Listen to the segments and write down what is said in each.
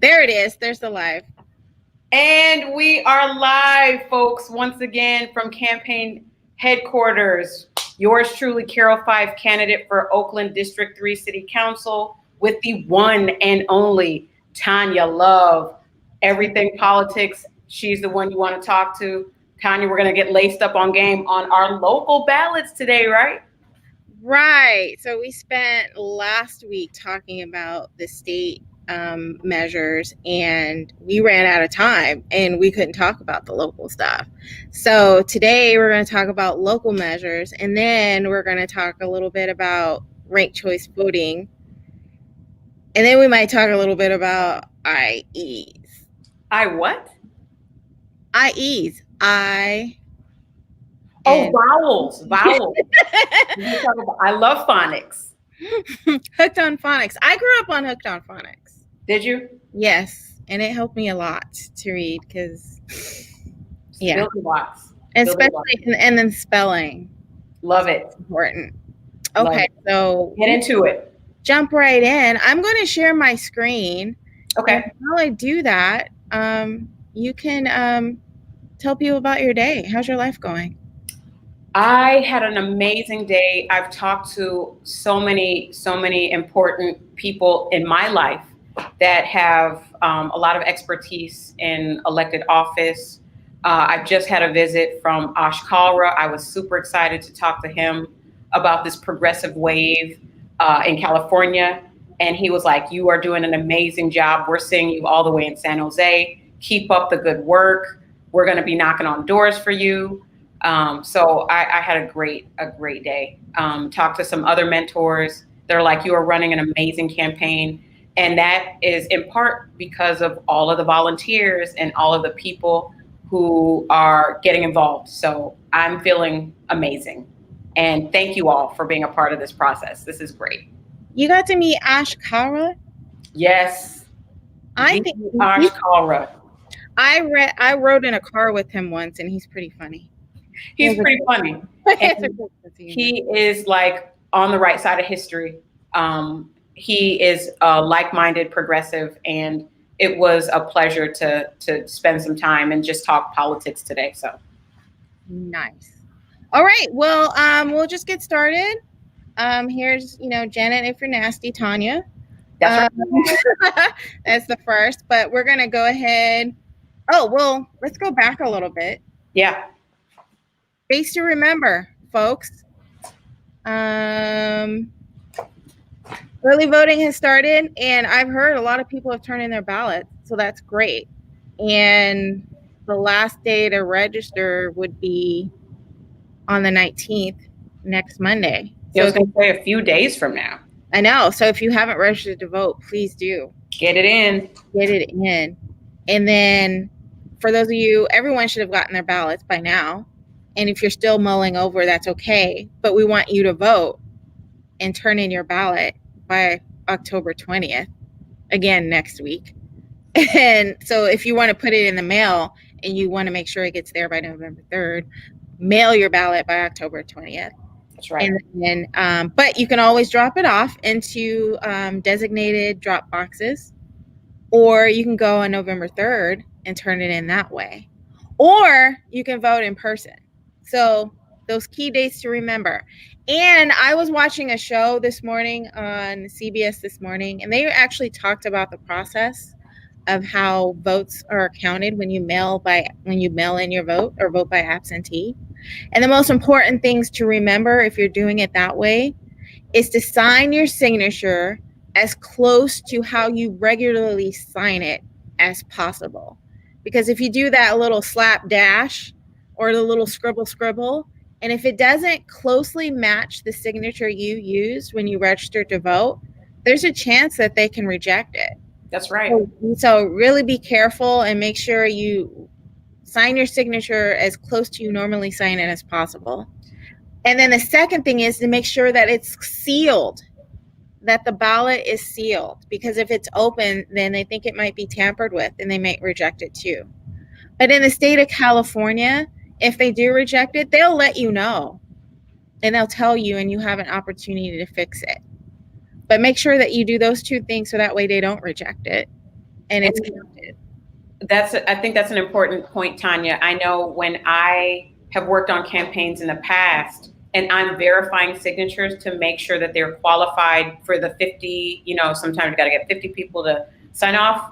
There it is. There's the live. And we are live, folks, once again from campaign headquarters. Yours truly, Carroll 5 candidate for Oakland District 3 City Council with the one and only Tonya Love. Everything politics, she's the one you want to talk to. Tonya, we're going to get laced up on game on our local ballots today, right? Right. So we spent last week talking about the state measures, and we ran out of time and we couldn't talk about the local stuff. So today we're going to talk about local measures, and then we're going to talk a little bit about ranked choice voting, and then we might talk a little bit about IEs. I what? IEs. Vowels. I love phonics. Hooked on phonics. I grew up on Hooked on Phonics. Did you? Yes, and it helped me a lot to read because, yeah, especially and then spelling. Love it. Important. Okay, so get into it. Jump right in. I'm going to share my screen. Okay. And while I do that, you can tell people about your day. How's your life going? I had an amazing day. I've talked to so many important people in my life that have a lot of expertise in elected office. I've just had a visit from Ash Kalra. I was super excited to talk to him about this progressive wave in California. And he was like, you are doing an amazing job. We're seeing you all the way in San Jose. Keep up the good work. We're going to be knocking on doors for you. So I had a great day. Talked to some other mentors. They're like, you are running an amazing campaign. And that is in part because of all of the volunteers and all of the people who are getting involved. So I'm feeling amazing. And thank you all for being a part of this process. This is great. You got to meet Ash Kalra? Yes. I think Ash Kalra. I rode in a car with him once, and he's pretty funny. He's pretty funny. He is like on the right side of history. He is a like-minded progressive, and it was a pleasure to spend some time and just talk politics today. So nice. All right. Well, we'll just get started. Here's, Janet, if you're nasty, Tonya. That's right. That's the first, but we're going to go ahead. Oh, well, let's go back a little bit. Yeah. Days to remember, folks. Early voting has started, and I've heard a lot of people have turned in their ballots, so that's great. And the last day to register would be on the 19th, next Monday. I was going to say a few days from now. I know. So if you haven't registered to vote, please do. Get it in. Get it in. And then for those of you, everyone should have gotten their ballots by now. And if you're still mulling over, that's okay. But we want you to vote and turn in your ballot by October 20th, again, next week. And so if you want to put it in the mail and you want to make sure it gets there by November 3rd, mail your ballot by October 20th. That's right. And then, but you can always drop it off into designated drop boxes, or you can go on November 3rd and turn it in that way. Or you can vote in person. So those key dates to remember. And I was watching a show this morning on CBS this morning, and they actually talked about the process of how votes are counted when you mail in your vote or vote by absentee. And the most important things to remember if you're doing it that way is to sign your signature as close to how you regularly sign it as possible. Because if you do that little slap dash or the little scribble, and if it doesn't closely match the signature you used when you registered to vote, there's a chance that they can reject it. That's right. So really be careful and make sure you sign your signature as close to you normally sign it as possible. And then the second thing is to make sure that it's sealed, that the ballot is sealed, because if it's open, then they think it might be tampered with and they might reject it too. But in the state of California, if they do reject it, they'll let you know and they'll tell you, and you have an opportunity to fix it. But make sure that you do those two things so that way they don't reject it. and it's counted. I think that's an important point, Tonya. I know when I have worked on campaigns in the past and I'm verifying signatures to make sure that they're qualified for the 50, sometimes you got to get 50 people to sign off.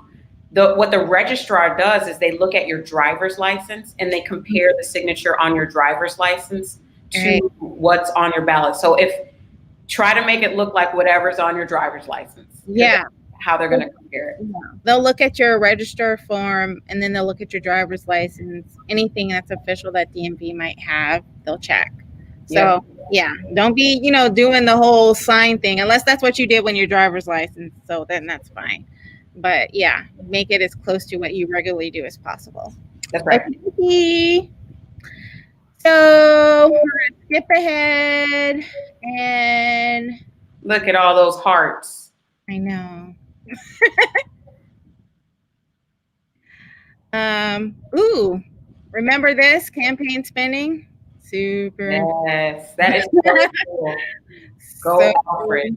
What the registrar does is they look at your driver's license and they compare the signature on your driver's license to what's on your ballot. So try to make it look like whatever's on your driver's license. Yeah. How they're going to compare it. They'll look at your register form, and then they'll look at your driver's license. Anything that's official that DMV might have, they'll check. So yeah, don't be, doing the whole sign thing unless that's what you did when your driver's license. So then that's fine. But yeah, make it as close to what you regularly do as possible. That's right. Okay. So we're gonna skip ahead and look at all those hearts. I know. Ooh, remember this campaign spending? Super. Yes, that is so cool. Go for it.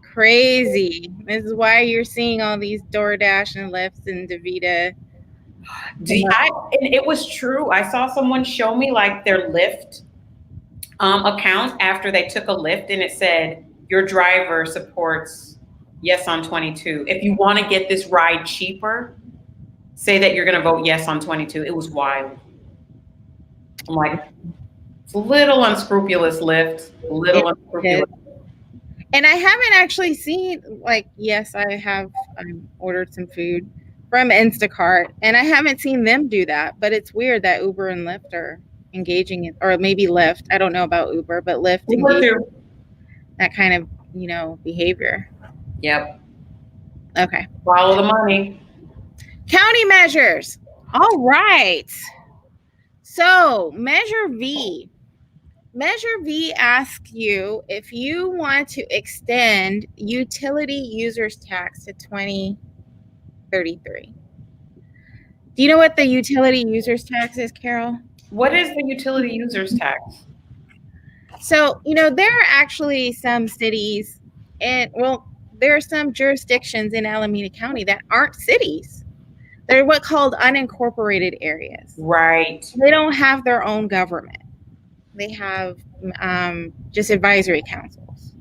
Crazy. This is why you're seeing all these DoorDash and Lyfts and DaVita. And it was true. I saw someone show me like their Lyft account after they took a Lyft, and it said your driver supports yes on 22. If you want to get this ride cheaper, say that you're going to vote yes on 22. It was wild. I'm like, it's a little unscrupulous Lyft, a little unscrupulous. And I haven't actually seen, yes, I have ordered some food from Instacart, and I haven't seen them do that. But it's weird that Uber and Lyft are engaging in, or maybe Lyft. I don't know about Uber, but Lyft engaging that kind of, behavior. Yep. Okay. Follow the money. County measures. All right. So Measure V. Measure V asks you if you want to extend utility users tax to 2033. Do you know what the utility users tax is, Carol? What is the utility users tax? So, there are actually some cities there are some jurisdictions in Alameda County that aren't cities. They're what called unincorporated areas. Right. They don't have their own government. They have just advisory councils.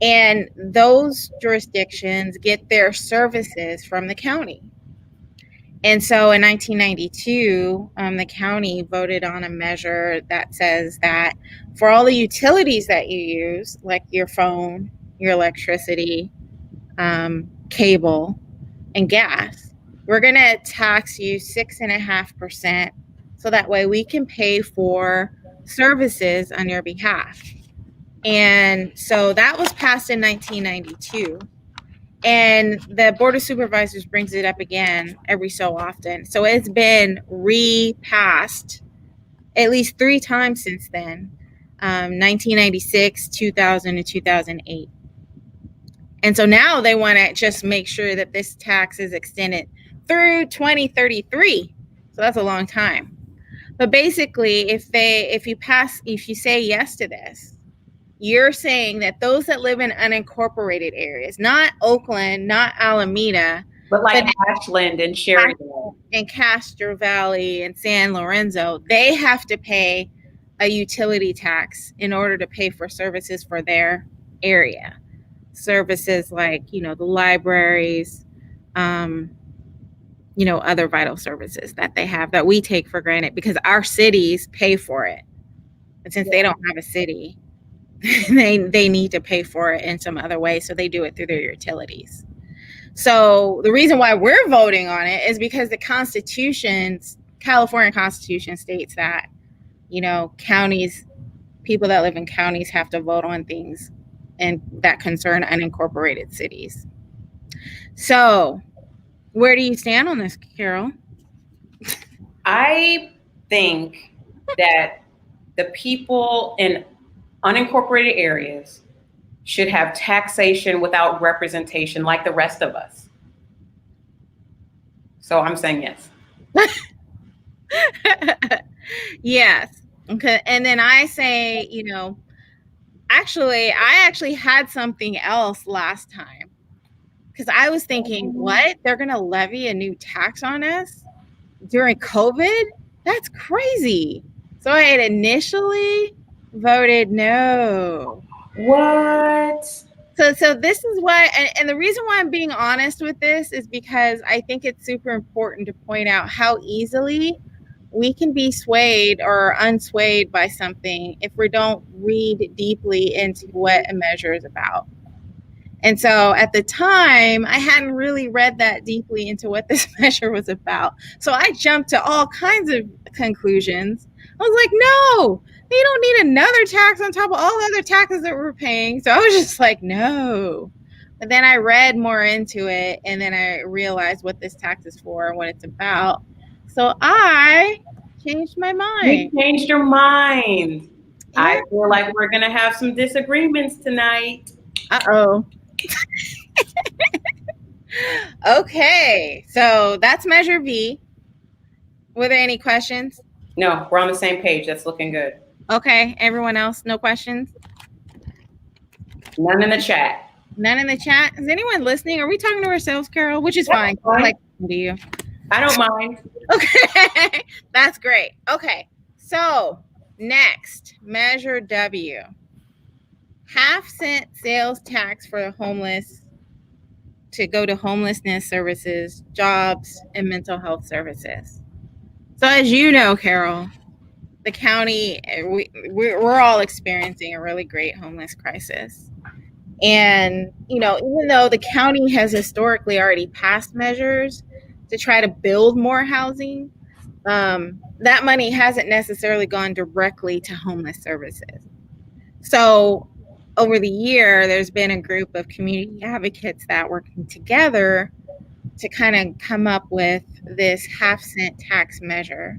And those jurisdictions get their services from the county. And so in 1992, the county voted on a measure that says that for all the utilities that you use, like your phone, your electricity, cable, and gas, we're going to tax you 6.5%. So that way we can pay for services on your behalf. And so that was passed in 1992. And the Board of Supervisors brings it up again every so often. So it's been repassed at least 3 times since then, 1996, 2000, and 2008. And so now they want to just make sure that this tax is extended through 2033. So that's a long time. But basically, if you say yes to this, you're saying that those that live in unincorporated areas, not Oakland, not Alameda, but Ashland and Sheridan and Castro Valley and San Lorenzo, they have to pay a utility tax in order to pay for services for their area. Services like, the libraries, other vital services that they have that we take for granted because our cities pay for it. And since they don't have a city, they need to pay for it in some other way. So they do it through their utilities. So the reason why we're voting on it is because the California Constitution states that, counties, people that live in counties have to vote on things and that concern unincorporated cities. So where do you stand on this, Carol? I think that the people in unincorporated areas should have taxation without representation like the rest of us. So I'm saying yes. Yes. Okay. And then I say, I actually had something else last time. Because I was thinking, what? They're going to levy a new tax on us during COVID? That's crazy. So I had initially voted no. What? So this is why, and the reason why I'm being honest with this is because I think it's super important to point out how easily we can be swayed or unswayed by something if we don't read deeply into what a measure is about. And so at the time, I hadn't really read that deeply into what this measure was about. So I jumped to all kinds of conclusions. I was like, no, they don't need another tax on top of all the other taxes that we're paying. So I was just like, no. But then I read more into it, and then I realized what this tax is for and what it's about. So I changed my mind. You changed your mind. Yeah. I feel like we're going to have some disagreements tonight. Uh-oh. Okay, so that's measure B. Were there any questions? No, we're on the same page. That's looking good. Okay, everyone else, no questions? None in the chat. None in the chat? Is anyone listening? Are we talking to ourselves, Carol? Which is fine. I like talking to you. I don't mind. Okay, that's great. Okay, so next, measure W. Half-cent sales tax for the homeless to go to homelessness services, jobs, and mental health services. So as you know, Carol, the county, we're all experiencing a really great homeless crisis. And, you know, even though the county has historically already passed measures to try to build more housing, that money hasn't necessarily gone directly to homeless services. So over the year, there's been a group of community advocates that working together to kind of come up with this half-cent tax measure,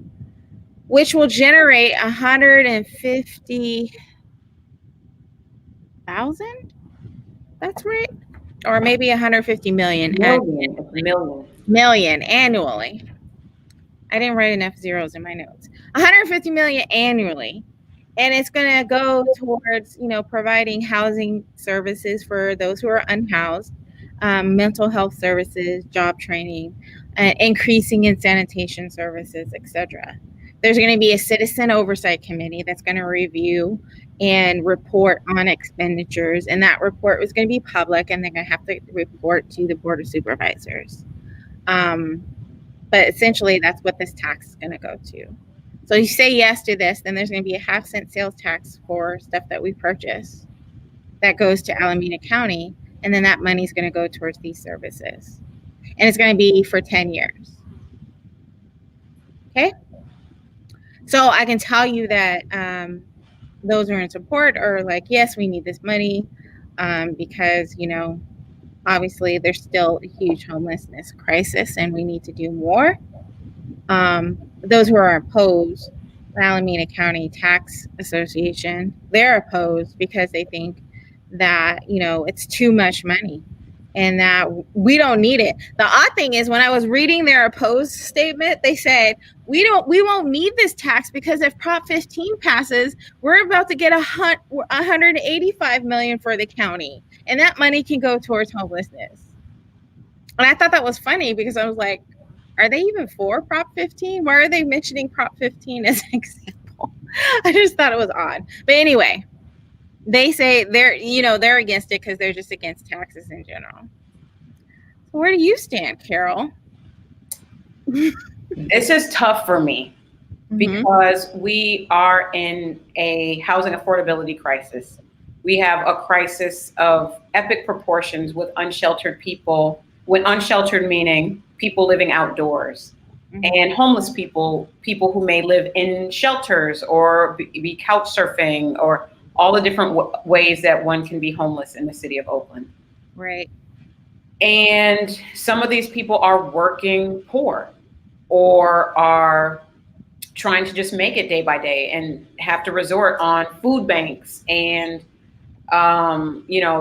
which will generate 150,000. That's right, or maybe 150 million annually. I didn't write enough zeros in my notes. 150 million annually. And it's going to go towards, you know, providing housing services for those who are unhoused, mental health services, job training, increasing in sanitation services, etc. There's going to be a citizen oversight committee that's going to review and report on expenditures, and that report was going to be public, and they're going to have to report to the Board of Supervisors. But essentially, that's what this tax is going to go to. So you say yes to this, then there's going to be a half-cent sales tax for stuff that we purchase that goes to Alameda County, and then that money is going to go towards these services. And it's going to be for 10 years. Okay? So I can tell you that those who are in support are like, yes, we need this money because, you know, obviously there's still a huge homelessness crisis and we need to do more. Those who are opposed, the Alameda County Tax Association, they're opposed because they think that, you know, it's too much money and that we don't need it. The odd thing is when I was reading their opposed statement, they said, we won't need this tax because if Prop 15 passes, we're about to get 185 million for the county, and that money can go towards homelessness. And I thought that was funny because I was like, are they even for Prop 15? Why are they mentioning Prop 15 as an example? I just thought it was odd. But anyway, they say they're against it because they're just against taxes in general. So where do you stand, Carol? This is tough for me because we are in a housing affordability crisis. We have a crisis of epic proportions with unsheltered people, with unsheltered meaning people living outdoors, and homeless people who may live in shelters or be couch surfing, or all the different ways that one can be homeless in the city of Oakland. Right. And some of these people are working poor or are trying to just make it day by day and have to resort on food banks and,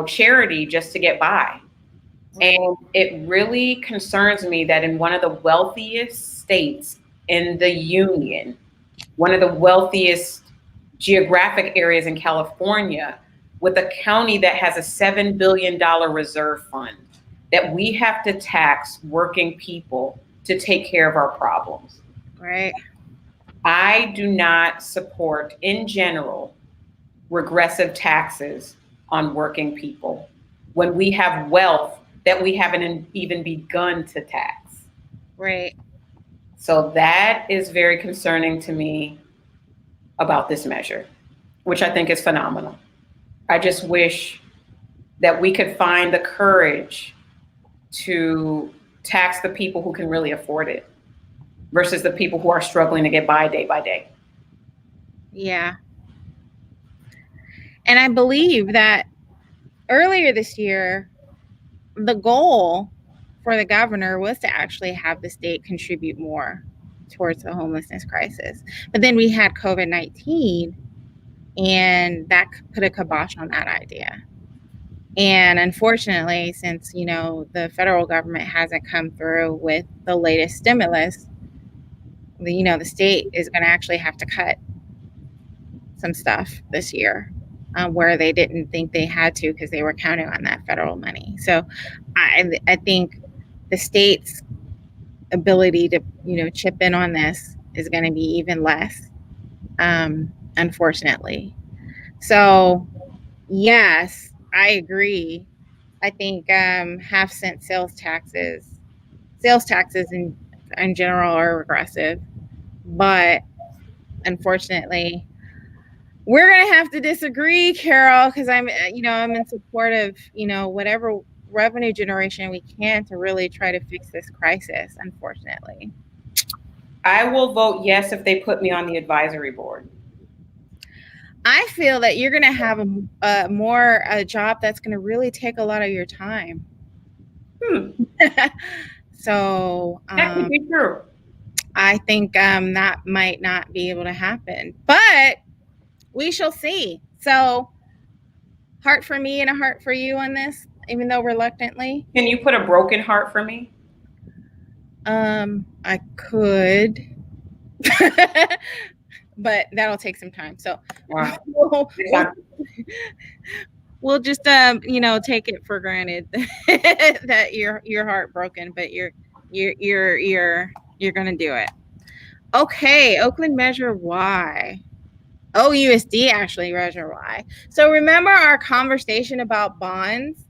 charity just to get by. And it really concerns me that in one of the wealthiest states in the union, one of the wealthiest geographic areas in California, with a county that has a $7 billion reserve fund, that we have to tax working people to take care of our problems. Right. I do not support, in general, regressive taxes on working people when we have wealth that we haven't even begun to tax. Right. So that is very concerning to me about this measure, which I think is phenomenal. I just wish that we could find the courage to tax the people who can really afford it versus the people who are struggling to get by day by day. Yeah. And I believe that earlier this year, the goal for the governor was to actually have the state contribute more towards the homelessness crisis. But then we had COVID-19, and that put a kibosh on that idea. And unfortunately, since, the federal government hasn't come through with the latest stimulus, the state is going to actually have to cut some stuff this year, where they didn't think they had to because they were counting on that federal money. So I think the state's ability to, chip in on this is going to be even less, unfortunately. So, yes, I agree. I think half-cent sales taxes in general are regressive, but unfortunately, we're going to have to disagree, Carol, because I'm in support of, whatever revenue generation we can to really try to fix this crisis, unfortunately. I will vote yes if they put me on the advisory board. I feel that you're going to have a job that's going to really take a lot of your time. So that could be true. I think that might not be able to happen, but we shall see. So, heart for me and a heart for you on this, even though reluctantly. Can you put a broken heart for me? I could, but that'll take some time. So, wow. we'll just take it for granted that you're heartbroken, but you're gonna do it. Okay, Oakland Measure Y. OUSD actually Measure Y. So remember our conversation about bonds,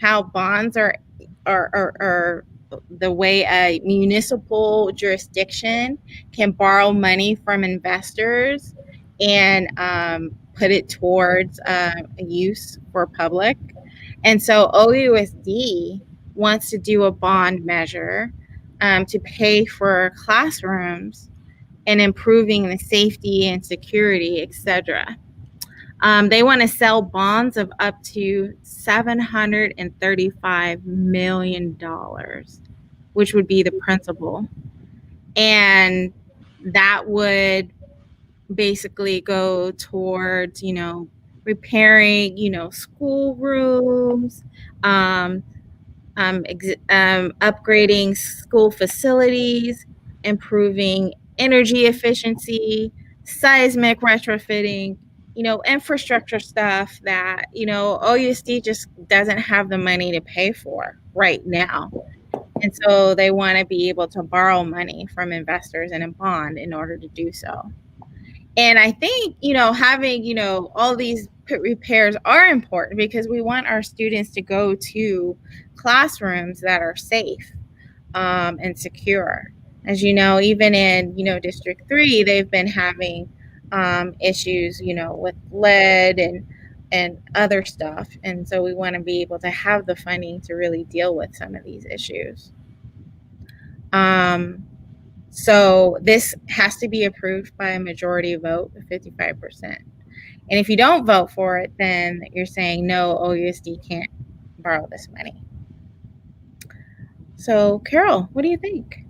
how bonds are the way a municipal jurisdiction can borrow money from investors and put it towards a use for public. And so OUSD wants to do a bond measure to pay for classrooms and improving the safety and security, etc. They want to sell bonds of up to $735 million, which would be the principal. And that would basically go towards, repairing, school rooms, upgrading school facilities, improving energy efficiency, seismic retrofitting, infrastructure stuff that, OUSD just doesn't have the money to pay for right now. And so they want to be able to borrow money from investors in a bond in order to do so. And I think, having, all these repairs are important because we want our students to go to classrooms that are safe and secure. As you know, even in, District 3, they've been having issues, with lead and other stuff. And so we want to be able to have the funding to really deal with some of these issues. So this has to be approved by a majority vote of 55%. And if you don't vote for it, then you're saying, no, OUSD can't borrow this money. So, Carol, what do you think?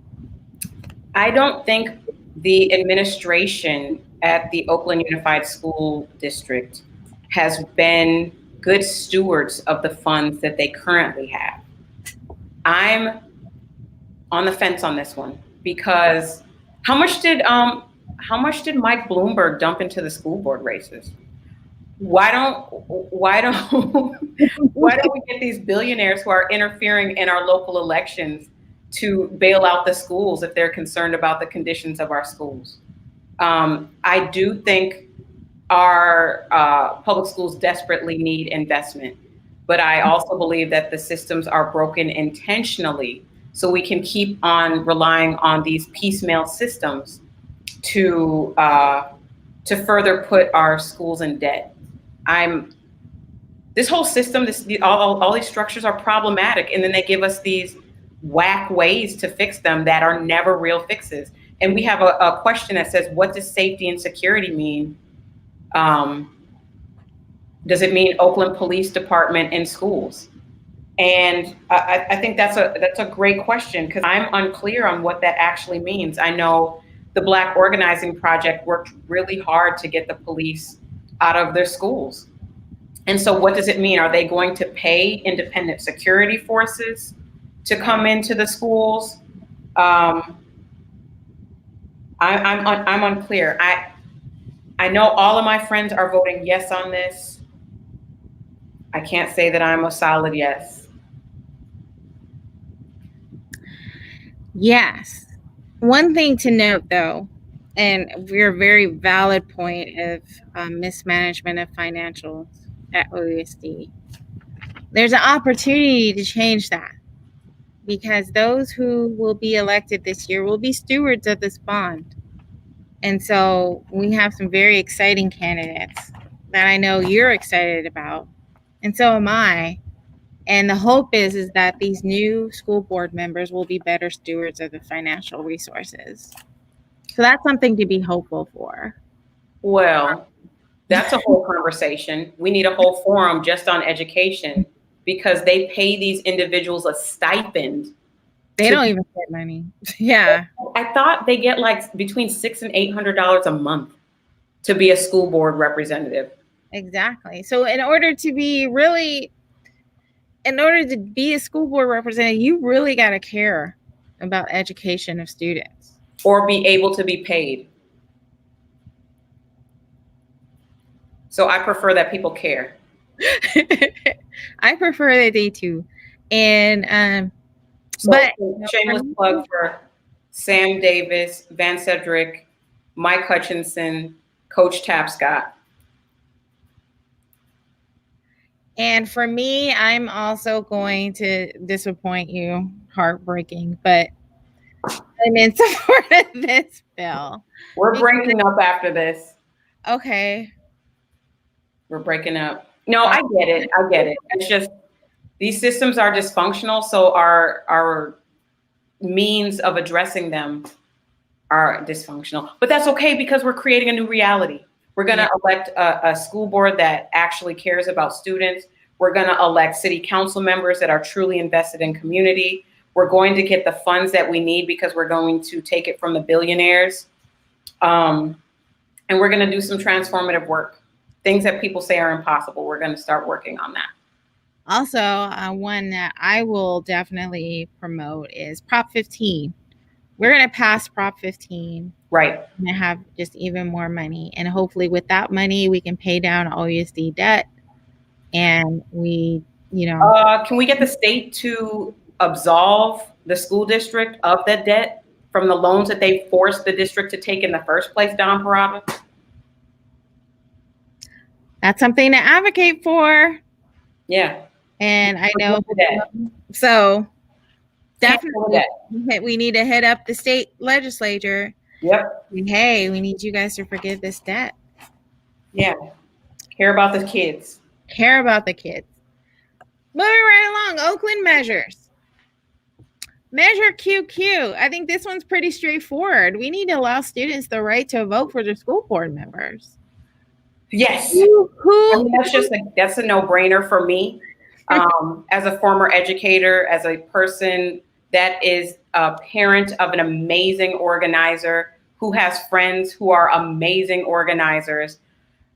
I don't think the administration at the Oakland Unified School District has been good stewards of the funds that they currently have. I'm on the fence on this one because how much did Mike Bloomberg dump into the school board races? why don't why don't why don't we get these billionaires who are interfering in our local elections to bail out the schools if they're concerned about the conditions of our schools? I do think our public schools desperately need investment, but I also believe that the systems are broken intentionally so we can keep on relying on these piecemeal systems to further put our schools in debt. I'm This whole system, all these structures are problematic, and then they give us these whack ways to fix them that are never real fixes. And we have a question that says, what does safety and security mean? Does it mean Oakland Police Department in schools? And I think that's a great question, because I'm unclear on what that actually means. I know the Black Organizing Project worked really hard to get the police out of their schools. And so what does it mean? Are they going to pay independent security forces to come into the schools? I'm unclear. I know all of my friends are voting yes on this. I can't say that I'm a solid yes. Yes. One thing to note, though, and your very valid point of mismanagement of financials at OUSD, there's an opportunity to change that, because those who will be elected this year will be stewards of this bond. And so we have some very exciting candidates that I know you're excited about, and so am I. And the hope is that these new school board members will be better stewards of the financial resources. So that's something to be hopeful for. Well, that's a whole conversation. We need a whole forum just on education, because they pay these individuals a stipend. They don't even get money. Yeah. I thought they get like between $600 and $800 a month to be a school board representative. Exactly. So in order to be a school board representative, you really got to care about education of students. Or be able to be paid. So I prefer that people care. I prefer that they do. And so, but shameless plug for Sam Davis, Van Cedric, Mike Hutchinson, Coach Tapscott. And for me, I'm also going to disappoint you, heartbreaking, but I'm in support of this bill. We're breaking up after this. Okay. We're breaking up. No, I get it. I get it. It's just these systems are dysfunctional, so our means of addressing them are dysfunctional. But that's okay, because we're creating a new reality. We're going to elect a school board that actually cares about students. We're going to elect city council members that are truly invested in community. We're going to get the funds that we need, because we're going to take it from the billionaires. And we're going to do some transformative work. Things that people say are impossible, we're going to start working on that. Also, one that I will definitely promote is Prop 15. We're going to pass Prop 15. Right. And have just even more money. And hopefully with that money, we can pay down OUSD debt. And we, can we get the state to absolve the school district of that debt from the loans that they forced the district to take in the first place, Don Parada? That's something to advocate for. Yeah. And I know. So definitely we need to hit up the state legislature. Yep. Hey, we need you guys to forgive this debt. Yeah. Care about the kids. Care about the kids. Moving right along, Oakland measures. Measure QQ. I think this one's pretty straightforward. We need to allow students the right to vote for their school board members. Yes. That's a no-brainer for me. As a former educator, as a person that is a parent of an amazing organizer who has friends who are amazing organizers.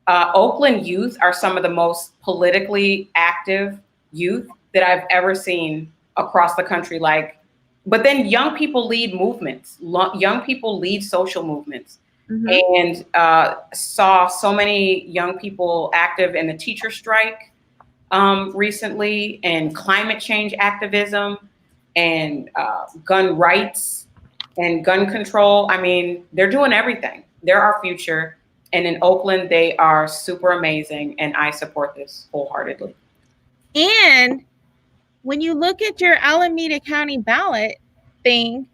Oakland youth are some of the most politically active youth that I've ever seen across the country. But then young people lead movements. Young people lead social movements. and saw so many young people active in the teacher strike recently, and climate change activism, and gun rights and gun control. I mean, they're doing everything. They're our future. And in Oakland, they are super amazing, and I support this wholeheartedly. And when you look at your Alameda County ballot thing,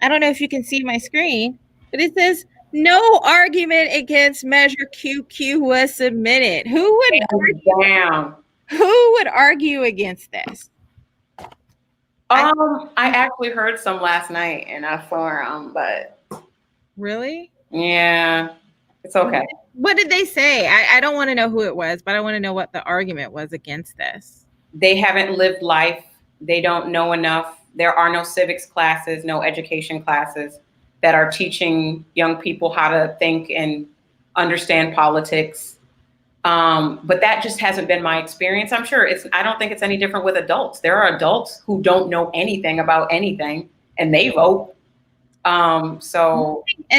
I don't know if you can see my screen, but it says no argument against Measure QQ was submitted. Who would argue against this? I actually heard some last night in a forum, but really? Yeah, it's okay. What did they say? I don't want to know who it was, but I want to know what the argument was against this. They haven't lived life. They don't know enough. There are no civics classes, no education classes that are teaching young people how to think and understand politics. But that just hasn't been my experience. I'm sure I don't think it's any different with adults. There are adults who don't know anything about anything and they vote. And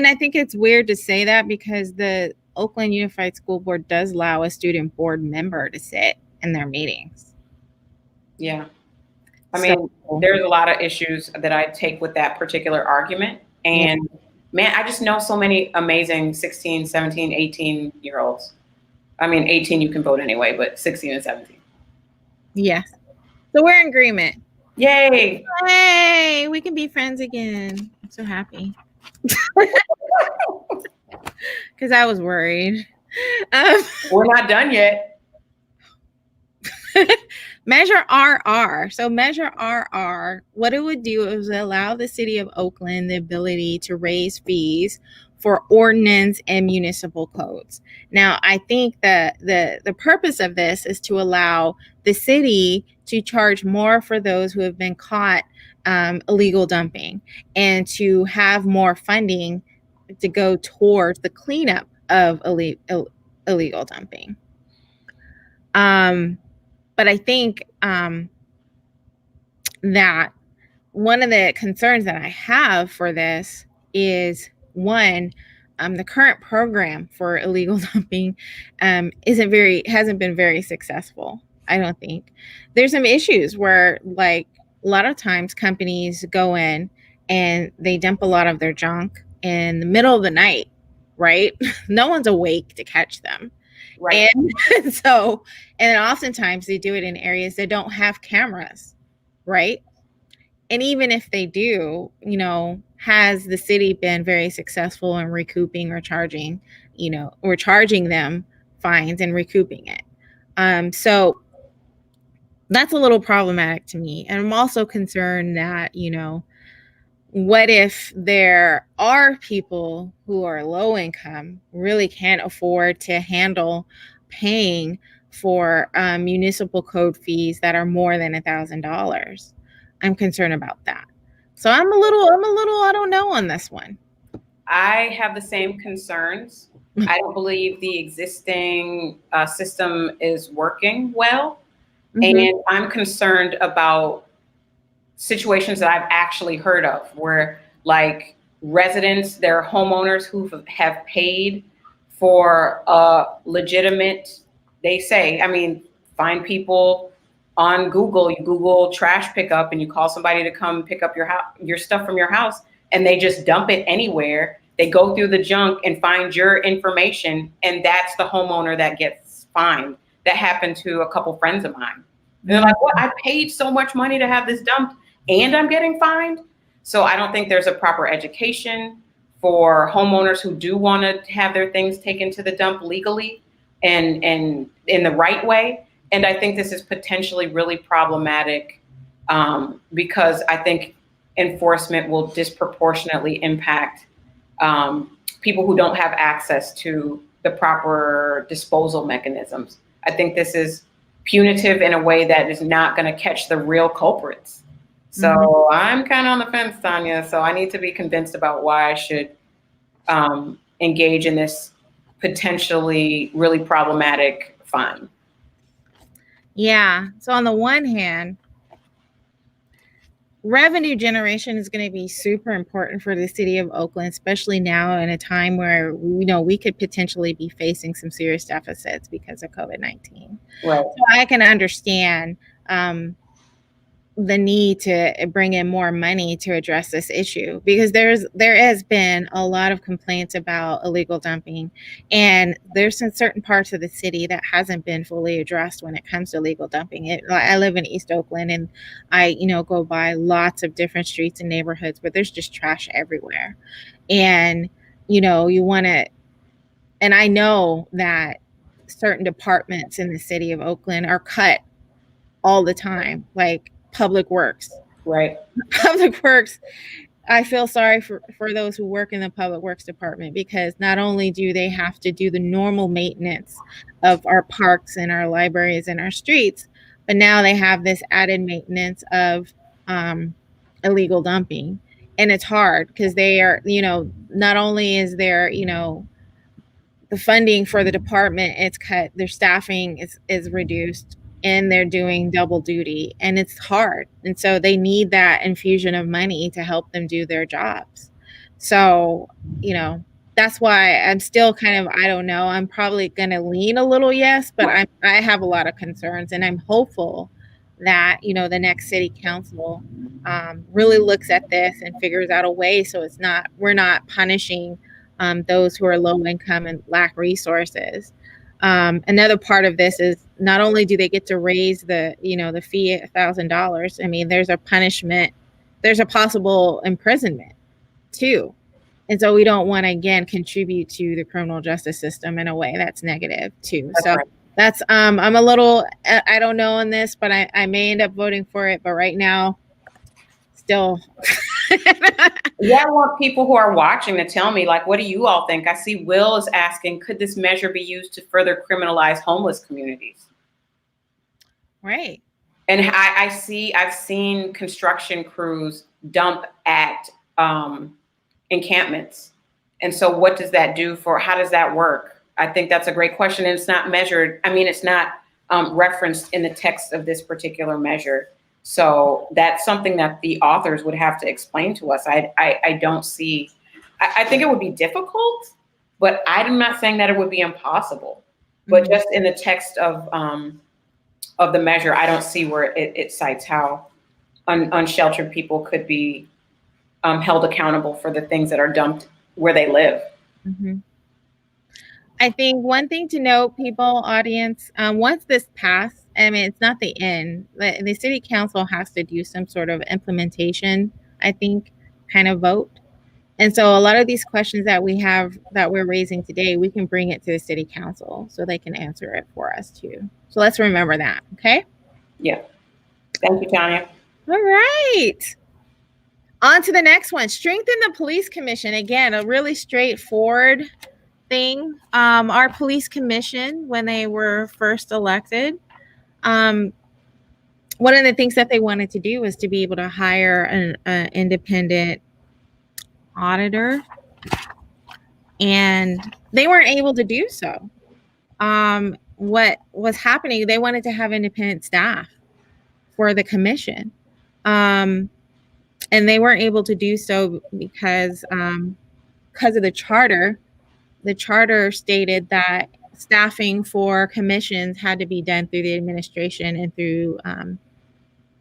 I think it's weird to say that because the Oakland Unified School Board does allow a student board member to sit in their meetings. Yeah. I mean, there's a lot of issues that I take with that particular argument. And man, I just know so many amazing 16, 17, 18-year-olds. I mean, 18, you can vote anyway, but 16 and 17. Yes. So we're in agreement. Yay. Yay. We can be friends again. I'm so happy. Because I was worried. We're not done yet. Measure RR. So Measure RR, what it would do is allow the city of Oakland the ability to raise fees for ordinance and municipal codes. Now, I think that the purpose of this is to allow the city to charge more for those who have been caught illegal dumping and to have more funding to go towards the cleanup of illegal dumping. But I think that one of the concerns that I have for this is one, the current program for illegal dumping hasn't been very successful. I don't think. There's some issues where, like, a lot of times companies go in and they dump a lot of their junk in the middle of the night, right? No one's awake to catch them. Right. And oftentimes they do it in areas that don't have cameras, right? And even if they do, has the city been very successful in recouping or charging them fines and recouping it? So that's a little problematic to me. And I'm also concerned that, what if there are people who are low income, really can't afford to handle paying for municipal code fees that are more than $1,000? I'm concerned about that. So I'm a little, I don't know on this one. I have the same concerns. I don't believe the existing system is working well. Mm-hmm. And I'm concerned about situations that I've actually heard of where, like, residents, there are homeowners who have paid for a legitimate, they say, find people on Google, you Google trash pickup and you call somebody to come pick up your stuff from your house, and they just dump it anywhere. They go through the junk and find your information, and that's the homeowner that gets fined. That happened to a couple friends of mine. And they're like, "What? I paid so much money to have this dumped and I'm getting fined?" So I don't think there's a proper education for homeowners who do want to have their things taken to the dump legally and in the right way. And I think this is potentially really problematic because I think enforcement will disproportionately impact people who don't have access to the proper disposal mechanisms. I think this is punitive in a way that is not going to catch the real culprits. So I'm kind of on the fence, Tonya. So I need to be convinced about why I should engage in this potentially really problematic fine. Yeah. So on the one hand, revenue generation is going to be super important for the city of Oakland, especially now in a time where we could potentially be facing some serious deficits because of COVID-19. Right. So I can understand the need to bring in more money to address this issue, because there has been a lot of complaints about illegal dumping, and there's some certain parts of the city that hasn't been fully addressed when it comes to illegal dumping. I live in East Oakland, and I go by lots of different streets and neighborhoods, but there's just trash everywhere. And you want to, and I know that certain departments in the city of Oakland are cut all the time, like public works. Right. Public works, I feel sorry for those who work in the public works department, because not only do they have to do the normal maintenance of our parks and our libraries and our streets, but now they have this added maintenance of illegal dumping. And it's hard because they are, not only is there, the funding for the department, it's cut, their staffing is reduced, and they're doing double duty, and it's hard, and so they need that infusion of money to help them do their jobs. So that's why I'm still kind of, I don't know, I'm probably going to lean a little yes, but I have a lot of concerns, and I'm hopeful that the next city council really looks at this and figures out a way so we're not punishing those who are low income and lack resources. Another part of this is, not only do they get to raise the fee $1,000, I mean, there's a punishment, there's a possible imprisonment too. And so we don't want to, again, contribute to the criminal justice system in a way that's negative too. That's so right. that's I'm a little, I don't know on this, but I may end up voting for it. But right now, still. Yeah, I want people who are watching to tell me, like, what do you all think? I see Will is asking, could this measure be used to further criminalize homeless communities? Right. And I've seen construction crews dump at encampments. And so what does that do how does that work? I think that's a great question. And it's not measured. I mean, it's not referenced in the text of this particular measure. So that's something that the authors would have to explain to us. I don't see, I think it would be difficult, but I'm not saying that it would be impossible. But just in the text of the measure, I don't see where it cites how unsheltered people could be held accountable for the things that are dumped where they live. Mm-hmm. I think one thing to note, people, audience, once this passed, I mean, it's not the end. The city council has to do some sort of implementation, I think, kind of vote. And so a lot of these questions that we're raising today, we can bring it to the city council so they can answer it for us too. So let's remember that. Okay. Yeah. Thank you, Tonya. All right. On to the next one. Strengthen the police commission. Again, a really straightforward thing. Our police commission, when they were first elected, one of the things that they wanted to do was to be able to hire an independent auditor, and they weren't able to do so. What was happening, they wanted to have independent staff for the commission, and they weren't able to do so because of the charter. The charter stated that staffing for commissions had to be done through the administration and through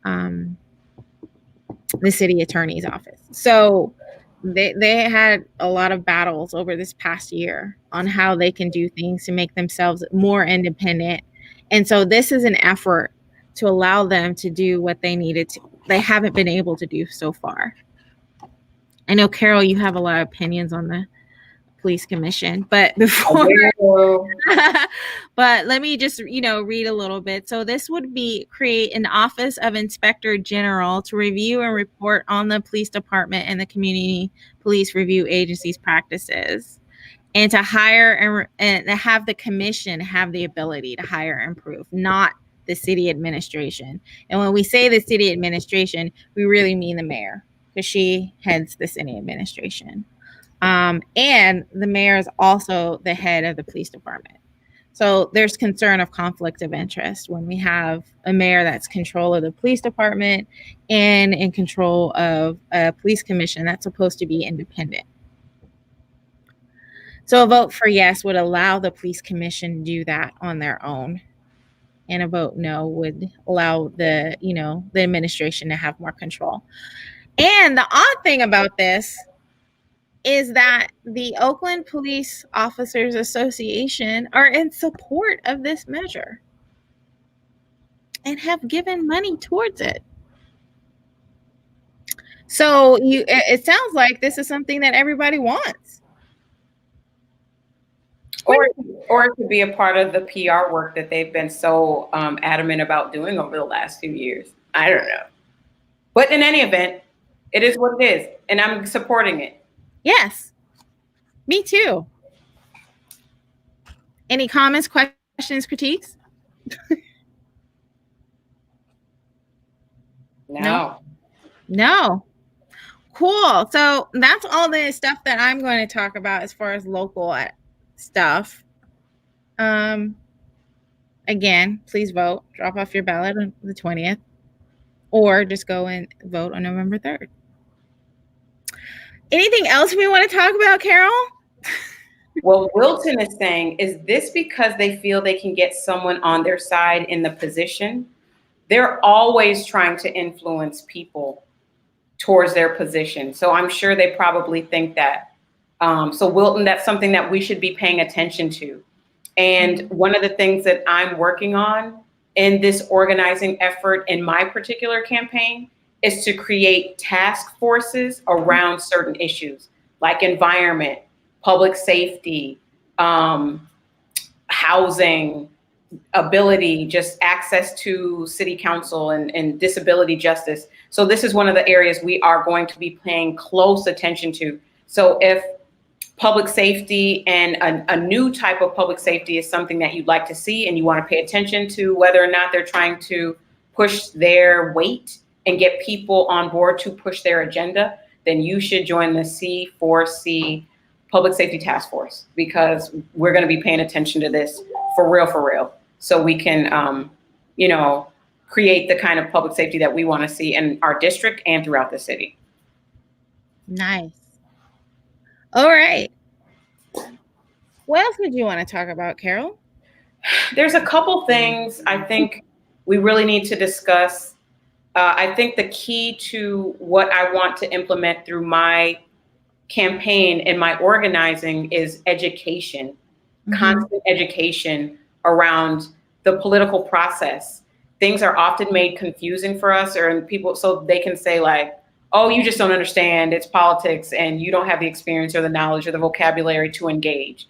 the city attorney's office. So they had a lot of battles over this past year on how they can do things to make themselves more independent. And so this is an effort to allow them to do what they needed to. They haven't been able to do so far. I know, Carol, you have a lot of opinions on the police commission, but before but let me just read a little bit. So this would be create an office of inspector general to review and report on the police department and the community police review agency's practices, and to hire and have the commission have the ability to hire and improve, not the city administration. And when we say the city administration, we really mean the mayor, because she heads the city administration. And the mayor is also the head of the police department. So there's concern of conflict of interest when we have a mayor that's control of the police department and in control of a police commission that's supposed to be independent. So a vote for yes would allow the police commission to do that on their own. And a vote no would allow the administration to have more control. And the odd thing about this is that the Oakland Police Officers Association are in support of this measure and have given money towards it. So it sounds like this is something that everybody wants. Or it could be a part of the PR work that they've been so adamant about doing over the last few years. I don't know. But in any event, it is what it is, and I'm supporting it. Yes, me too. Any comments, questions, critiques? No. Cool. So that's all the stuff that I'm going to talk about as far as local stuff. Again, please vote. Drop off your ballot on the 20th, or just go and vote on November 3rd. Anything else we want to talk about, Carol? Well, Wilton is saying, is this because they feel they can get someone on their side in the position? They're always trying to influence people towards their position. So I'm sure they probably think that. So Wilton, that's something that we should be paying attention to. And one of the things that I'm working on in this organizing effort in my particular campaign is to create task forces around certain issues like environment, public safety, housing, ability, just access to city council and disability justice. So this is one of the areas we are going to be paying close attention to. So if public safety and a new type of public safety is something that you'd like to see and you want to pay attention to whether or not they're trying to push their weight and get people on board to push their agenda, then you should join the C4C Public Safety Task Force, because we're going to be paying attention to this for real. So we can, create the kind of public safety that we want to see in our district and throughout the city. Nice. All right. What else would you want to talk about, Carol? There's a couple things I think we really need to discuss. I think the key to what I want to implement through my campaign and my organizing is education, constant education around the political process. Things are often made confusing for us, or people, so they can say like, oh, you just don't understand, it's politics and you don't have the experience or the knowledge or the vocabulary to engage.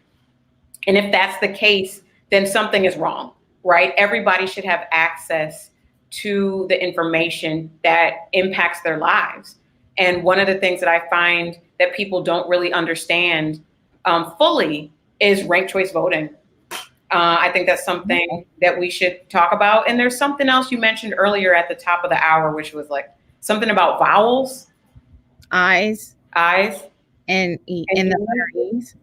And if that's the case, then something is wrong, right? Everybody should have access to the information that impacts their lives. And one of the things that I find that people don't really understand fully is ranked choice voting. I think that's something that we should talk about. And there's something else you mentioned earlier at the top of the hour, which was like something about vowels. Eyes. And E. And the letter E's.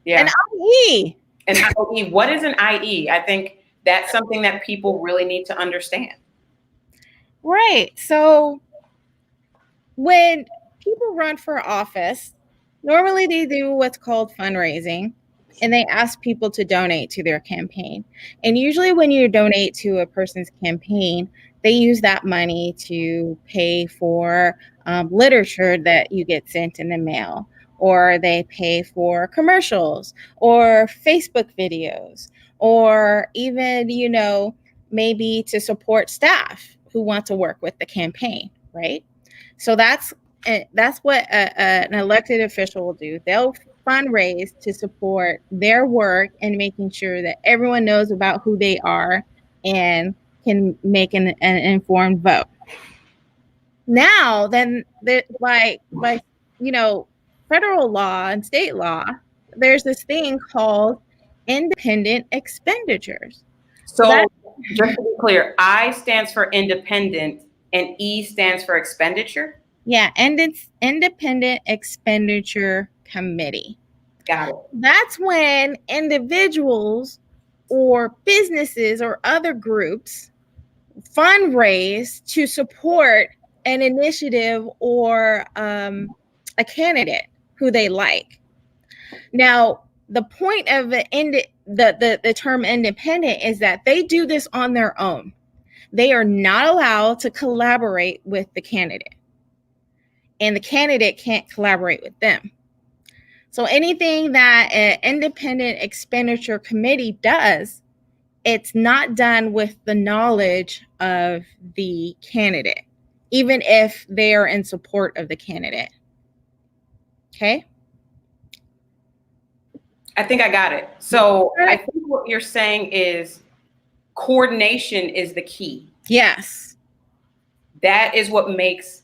Yeah. And IE. And IE. What is an IE? I think that's something that people really need to understand. Right. So when people run for office, normally they do what's called fundraising, and they ask people to donate to their campaign. And usually when you donate to a person's campaign, they use that money to pay for literature that you get sent in the mail, or they pay for commercials or Facebook videos, or even, maybe to support staff who want to work with the campaign, right? So that's what an elected official will do. They'll fundraise to support their work and making sure that everyone knows about who they are and can make an informed vote. Now, then, by federal law and state law, there's this thing called independent expenditures. So just to be clear, I stands for independent and E stands for expenditure? Yeah, and it's Independent Expenditure Committee. Got it. That's when individuals or businesses or other groups fundraise to support an initiative or a candidate who they like. Now, the point of the term independent is that they do this on their own. They are not allowed to collaborate with the candidate, and the candidate can't collaborate with them. So anything that an independent expenditure committee does, it's not done with the knowledge of the candidate, even if they are in support of the candidate. Okay? I think I got it. So I think what you're saying is coordination is the key. Yes. That is what makes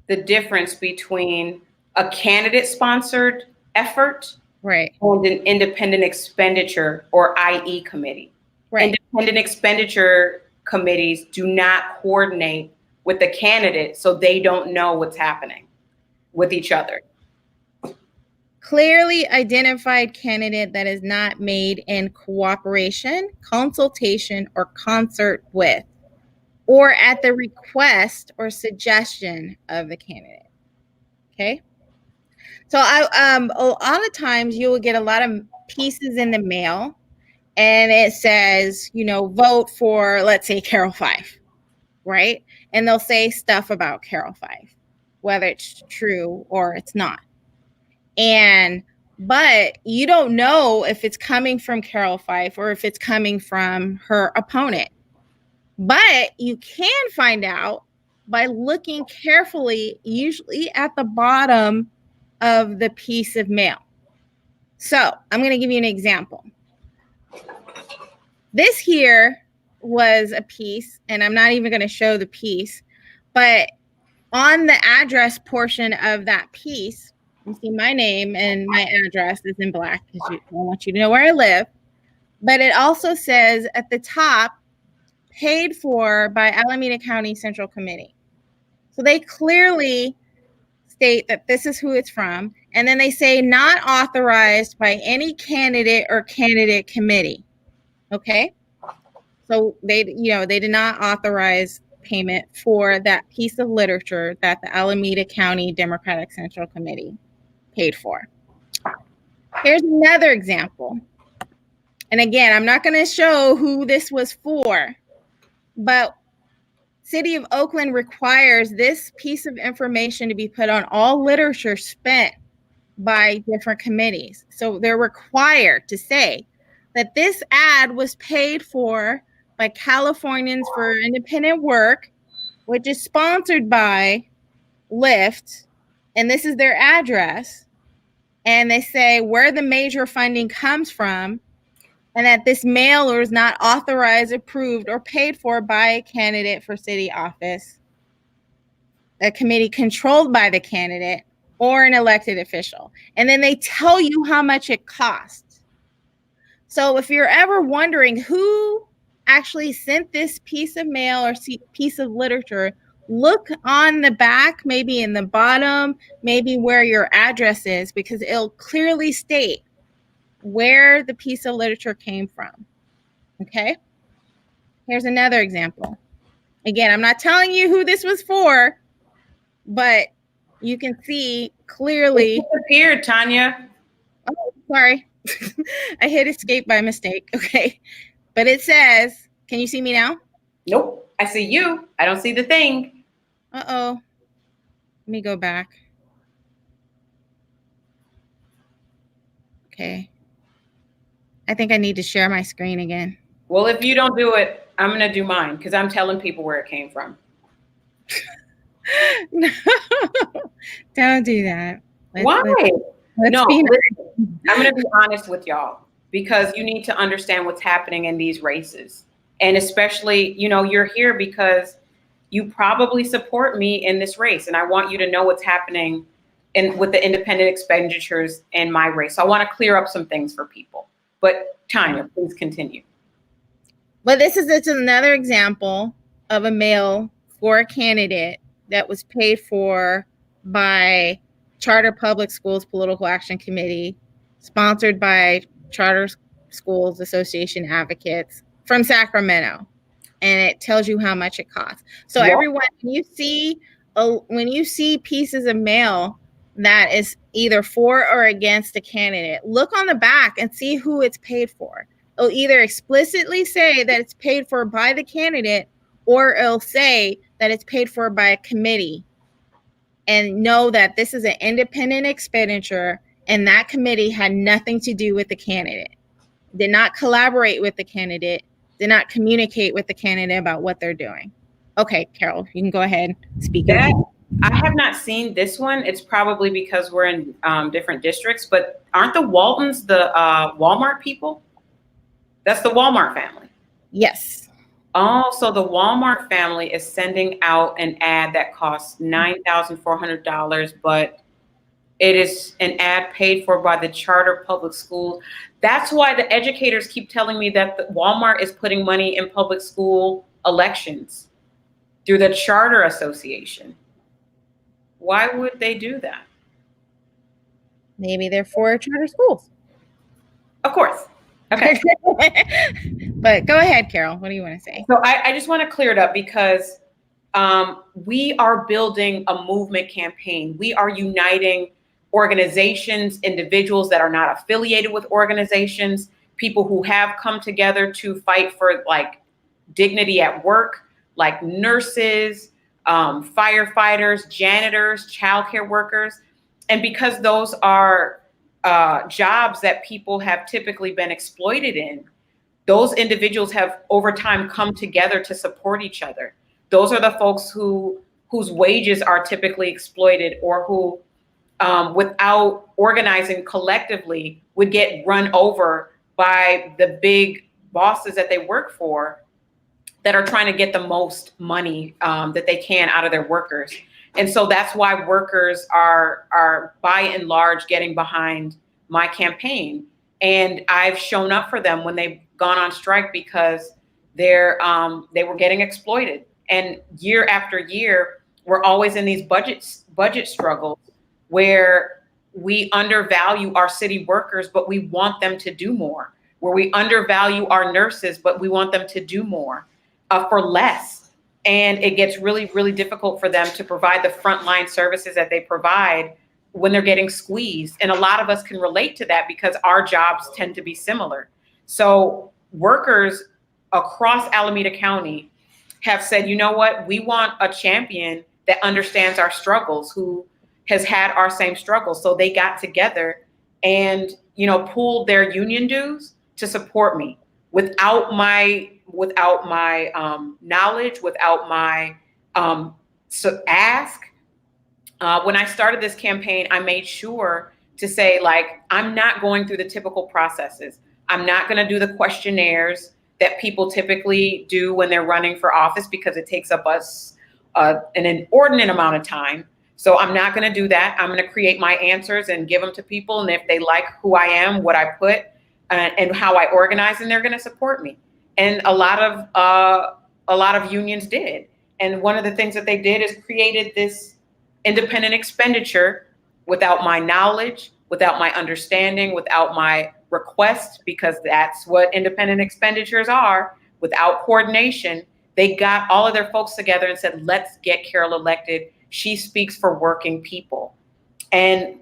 the difference between a candidate-sponsored effort Right. and an independent expenditure or IE committee. Right. Independent expenditure committees do not coordinate with the candidate, so they don't know what's happening with each other. Clearly identified candidate that is not made in cooperation, consultation, or concert with, or at the request or suggestion of the candidate. Okay? So a lot of times you will get a lot of pieces in the mail and it says, vote for, let's say, Carroll 5, right? And they'll say stuff about Carroll 5, whether it's true or it's not. But you don't know if it's coming from Carroll 5 or if it's coming from her opponent. But you can find out by looking carefully, usually at the bottom of the piece of mail. So I'm going to give you an example. This here was a piece, and I'm not even going to show the piece, but on the address portion of that piece, you see my name and my address is in black because I want you to know where I live. But it also says at the top, paid for by Alameda County Central Committee. So they clearly state that this is who it's from. And then they say not authorized by any candidate or candidate committee. Okay. So they did not authorize payment for that piece of literature that the Alameda County Democratic Central Committee paid for. Here's another example. And again, I'm not going to show who this was for, but City of Oakland requires this piece of information to be put on all literature spent by different committees. So they're required to say that this ad was paid for by Californians for Independent Work, which is sponsored by Lyft, and this is their address. And they say where the major funding comes from, and that this mailer is not authorized, approved, or paid for by a candidate for city office, a committee controlled by the candidate, or an elected official. And then they tell you how much it costs. So if you're ever wondering who actually sent this piece of mail or piece of literature, look on the back, maybe in the bottom, maybe where your address is, because it'll clearly state where the piece of literature came from. Okay? Here's another example. Again, I'm not telling you who this was for, but you can see clearly. It disappeared, Tonya. Oh, sorry. I hit escape by mistake. Okay. But it says, can you see me now? Nope. I see you. I don't see the thing. Uh-oh. Let me go back. Okay. I think I need to share my screen again. Well, if you don't do it, I'm going to do mine because I'm telling people where it came from. No, don't do that. Why? Let's no, be listen, I'm going to be honest with y'all because you need to understand what's happening in these races. And especially, you're here because you probably support me in this race. And I want you to know what's happening with the independent expenditures in my race. So I want to clear up some things for people. But Tonya, please continue. But it's another example of a mail for a candidate that was paid for by Charter Public Schools Political Action Committee, sponsored by Charter Schools Association advocates from Sacramento, and it tells you how much it costs. So everyone, when you see pieces of mail that is either for or against a candidate, look on the back and see who it's paid for. It'll either explicitly say that it's paid for by the candidate, or it'll say that it's paid for by a committee. And know that this is an independent expenditure, and that committee had nothing to do with the candidate, did not collaborate with the candidate, did not communicate with the candidate about what they're doing. Okay, Carol, you can go ahead and speak. I have not seen this one. It's probably because we're in different districts, but aren't the Waltons the Walmart people? That's the Walmart family. Yes. Oh, so the Walmart family is sending out an ad that costs $9,400, but it is an ad paid for by the charter public school. That's why the educators keep telling me that Walmart is putting money in public school elections through the charter association. Why would they do that? Maybe they're for charter schools. Of course. Okay. But go ahead, Carol. What do you want to say? So I just want to clear it up, because we are building a movement campaign. We are uniting organizations, individuals that are not affiliated with organizations, people who have come together to fight for like dignity at work, like nurses, firefighters, janitors, childcare workers. And because those are jobs that people have typically been exploited in, those individuals have over time come together to support each other. Those are the folks whose wages are typically exploited, or who, without organizing collectively, would get run over by the big bosses that they work for, that are trying to get the most money that they can out of their workers. And so that's why workers are by and large getting behind my campaign. And I've shown up for them when they've gone on strike, because they were getting exploited. And year after year, we're always in these budget struggles where we undervalue our city workers, but we want them to do more. Where we undervalue our nurses, but we want them to do more for less. And it gets really, really difficult for them to provide the frontline services that they provide when they're getting squeezed. And a lot of us can relate to that because our jobs tend to be similar. So workers across Alameda County have said, you know what, we want a champion that understands our struggles, who has had our same struggles. So they got together and, pooled their union dues to support me without my knowledge, without my ask. When I started this campaign, I made sure to say, like, I'm not going through the typical processes. I'm not going to do the questionnaires that people typically do when they're running for office, because it takes up us an inordinate amount of time. So I'm not going to do that. I'm going to create my answers and give them to people. And if they like who I am, what I put, and how I organize, and they're going to support me. And a lot of unions did. And one of the things that they did is created this independent expenditure without my knowledge, without my understanding, without my request, because that's what independent expenditures are, without coordination. They got all of their folks together and said, let's get Carroll elected. She speaks for working people. And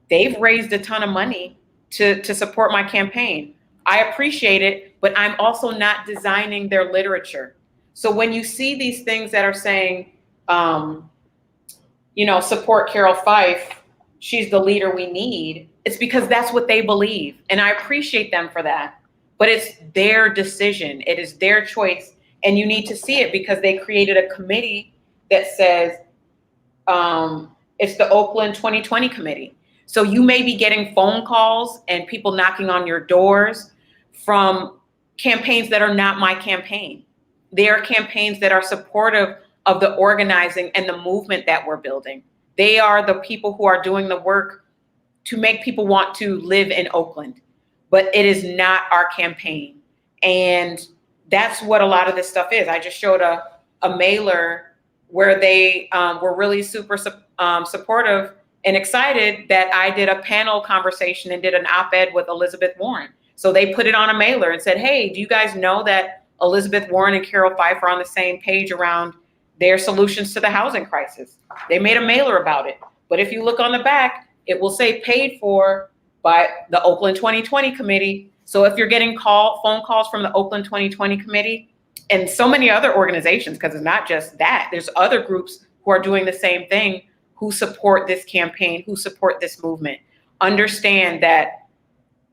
they've raised a ton of money to support my campaign. I appreciate it, but I'm also not designing their literature. So when you see these things that are saying, support Carol Fife, she's the leader we need, it's because that's what they believe. And I appreciate them for that. But it's their decision. It is their choice. And you need to see it, because they created a committee that says it's the Oakland 2020 committee. So you may be getting phone calls and people knocking on your doors from campaigns that are not my campaign. They are campaigns that are supportive of the organizing and the movement that we're building. They are the people who are doing the work to make people want to live in Oakland, but it is not our campaign. And that's what a lot of this stuff is. I just showed a mailer where they were really super supportive and excited that I did a panel conversation and did an op-ed with Elizabeth Warren. So they put it on a mailer and said, hey, do you guys know that Elizabeth Warren and Carroll Fife are on the same page around their solutions to the housing crisis? They made a mailer about it. But if you look on the back, it will say paid for by the Oakland 2020 committee. So if you're getting phone calls from the Oakland 2020 committee and so many other organizations, because it's not just that, there's other groups who are doing the same thing, who support this campaign, who support this movement. Understand that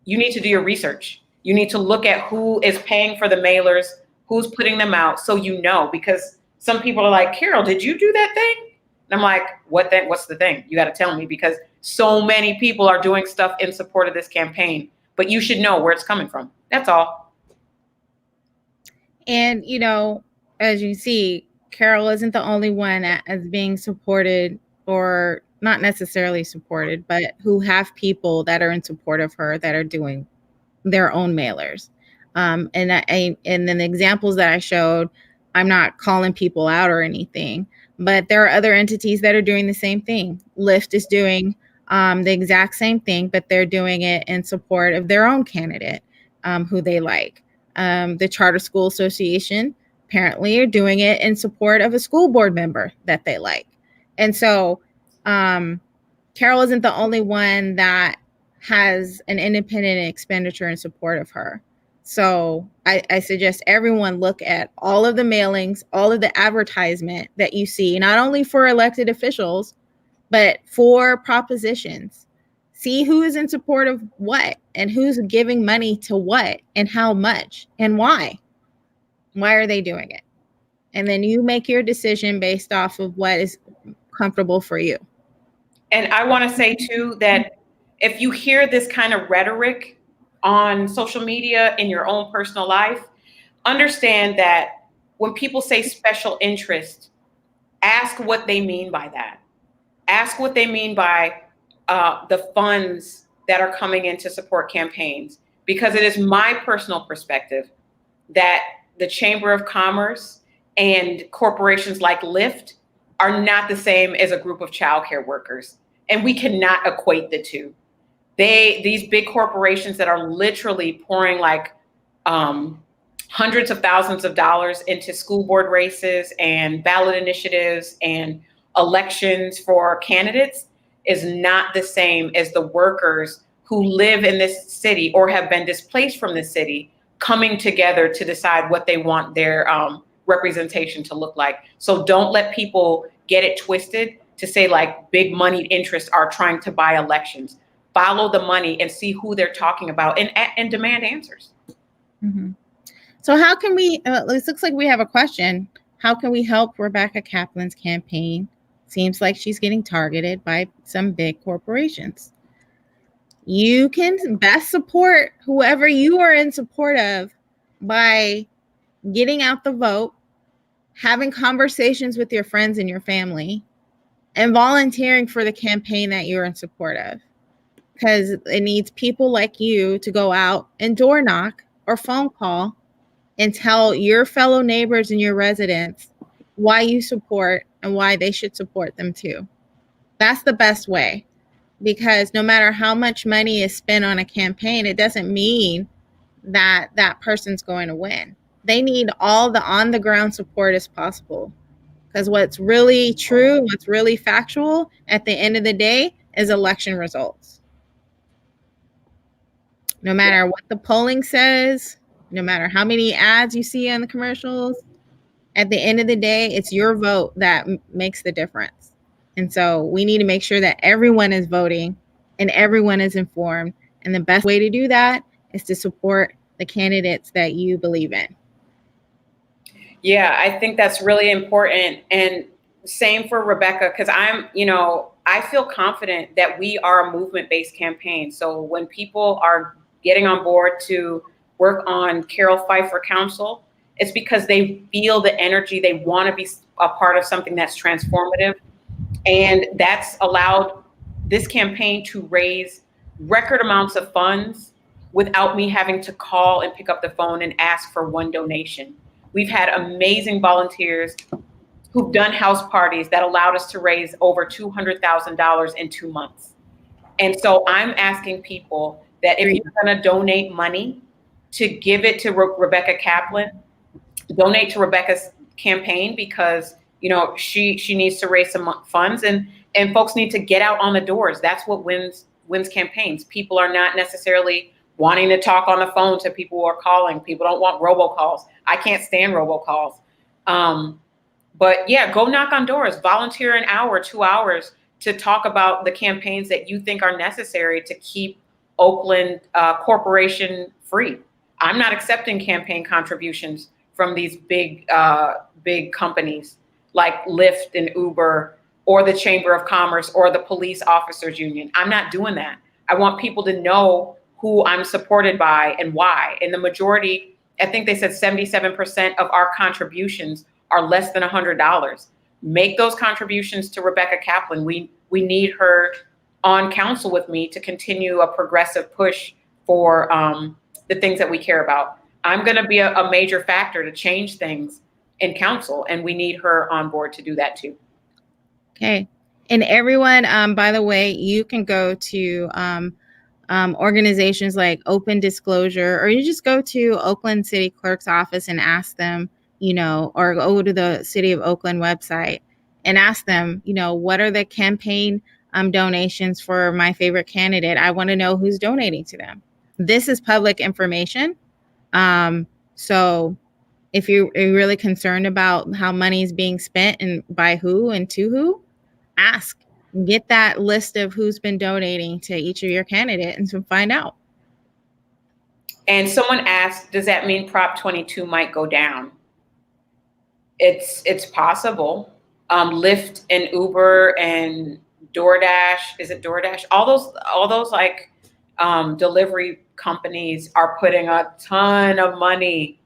you need to do your research. You need to look at who is paying for the mailers, who's putting them out, so you know, because some people are like, Carol, did you do that thing? And I'm like, what then? What's the thing? You got to tell me, because so many people are doing stuff in support of this campaign, but you should know where it's coming from. That's all. And, you know, as you see, Carol isn't the only one that is being supported, or not necessarily supported, but who have people that are in support of her that are doing their own mailers. And then the examples that I showed, I'm not calling people out or anything, but there are other entities that are doing the same thing. Lyft is doing the exact same thing, but they're doing it in support of their own candidate, who they like. The Charter School Association apparently are doing it in support of a school board member that they like. And so Carol isn't the only one that has an independent expenditure in support of her. So I suggest everyone look at all of the mailings, all of the advertisement that you see, not only for elected officials, but for propositions. See who is in support of what and who's giving money to what and how much and why. Why are they doing it? And then you make your decision based off of what is comfortable for you. And I want to say too that if you hear this kind of rhetoric on social media in your own personal life, understand that when people say special interest, ask what they mean by that. Ask what they mean by the funds that are coming in to support campaigns, because it is my personal perspective that the Chamber of Commerce and corporations like Lyft are not the same as a group of childcare workers. And we cannot equate the two. These big corporations that are literally pouring like hundreds of thousands of dollars into school board races and ballot initiatives and elections for candidates is not the same as the workers who live in this city or have been displaced from this city coming together to decide what they want their representation to look like. So don't let people get it twisted to say like big money interests are trying to buy elections. Follow the money and see who they're talking about and demand answers. Mm-hmm. So how can we, it looks like we have a question. How can we help Rebecca Kaplan's campaign? Seems like she's getting targeted by some big corporations. You can best support whoever you are in support of by getting out the vote, having conversations with your friends and your family, and volunteering for the campaign that you're in support of. Because it needs people like you to go out and door knock or phone call and tell your fellow neighbors and your residents why you support and why they should support them too. That's the best way, because no matter how much money is spent on a campaign, it doesn't mean that that person's going to win. They need all the on the ground support as possible, because what's really true, what's really factual at the end of the day is election results. No matter what the polling says, no matter how many ads you see on the commercials, at the end of the day, it's your vote that makes the difference. And so we need to make sure that everyone is voting and everyone is informed. And the best way to do that is to support the candidates that you believe in. Yeah, I think that's really important. And same for Rebecca, because I feel confident that we are a movement-based campaign. So when people are getting on board to work on Carroll Fife for council, it's because they feel the energy. They want to be a part of something that's transformative. And that's allowed this campaign to raise record amounts of funds without me having to call and pick up the phone and ask for one donation. We've had amazing volunteers who've done house parties that allowed us to raise over $200,000 in 2 months. And so I'm asking people that if you're going to donate money, to give it to Rebecca Kaplan, donate to Rebecca's campaign, because she needs to raise some funds, and folks need to get out on the doors. That's what wins campaigns. People are not necessarily wanting to talk on the phone to people who are calling. People don't want robocalls. I can't stand robocalls. But yeah, go knock on doors, volunteer an hour, 2 hours to talk about the campaigns that you think are necessary to keep Oakland corporation free. I'm not accepting campaign contributions from these big companies like Lyft and Uber, or the Chamber of Commerce, or the Police Officers Union. I'm not doing that. I want people to know who I'm supported by and why. And the majority, I think they said 77% of our contributions are less than $100. Make those contributions to Rebecca Kaplan. We need her on council with me to continue a progressive push for the things that we care about. I'm going to be a major factor to change things in council, and we need her on board to do that too. Okay. And everyone, by the way, you can go to organizations like Open Disclosure, or you just go to Oakland City Clerk's office and ask them, or go to the City of Oakland website and ask them, what are the campaign donations for my favorite candidate? I want to know who's donating to them. This is public information. So if you're really concerned about how money is being spent and by who and to who, ask. Get that list of who's been donating to each of your candidates and find out. And someone asked, does that mean Prop 22 might go down? It's possible. Lyft and Uber and DoorDash, is it DoorDash? All those like delivery companies are putting a ton of money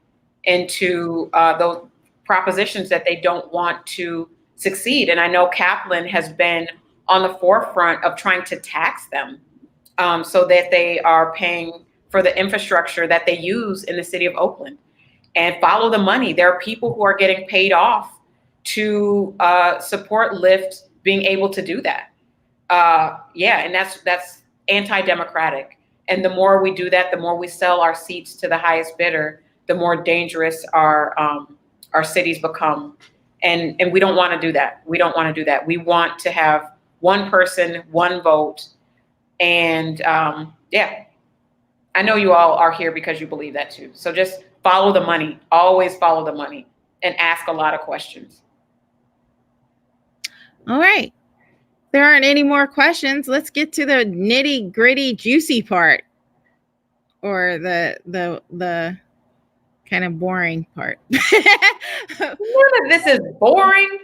into those propositions that they don't want to succeed. And I know Kaplan has been on the forefront of trying to tax them so that they are paying for the infrastructure that they use in the city of Oakland, and follow the money. There are people who are getting paid off to support Lyft being able to do that. And that's anti-democratic. And the more we do that, the more we sell our seats to the highest bidder, the more dangerous our cities become. And we don't want to do that. We don't want to do that. We want to have one person, one vote. And I know you all are here because you believe that too. So just follow the money. Always follow the money and ask a lot of questions. All right. There aren't any more questions. Let's get to the nitty gritty juicy part, or the kind of boring part. This is boring.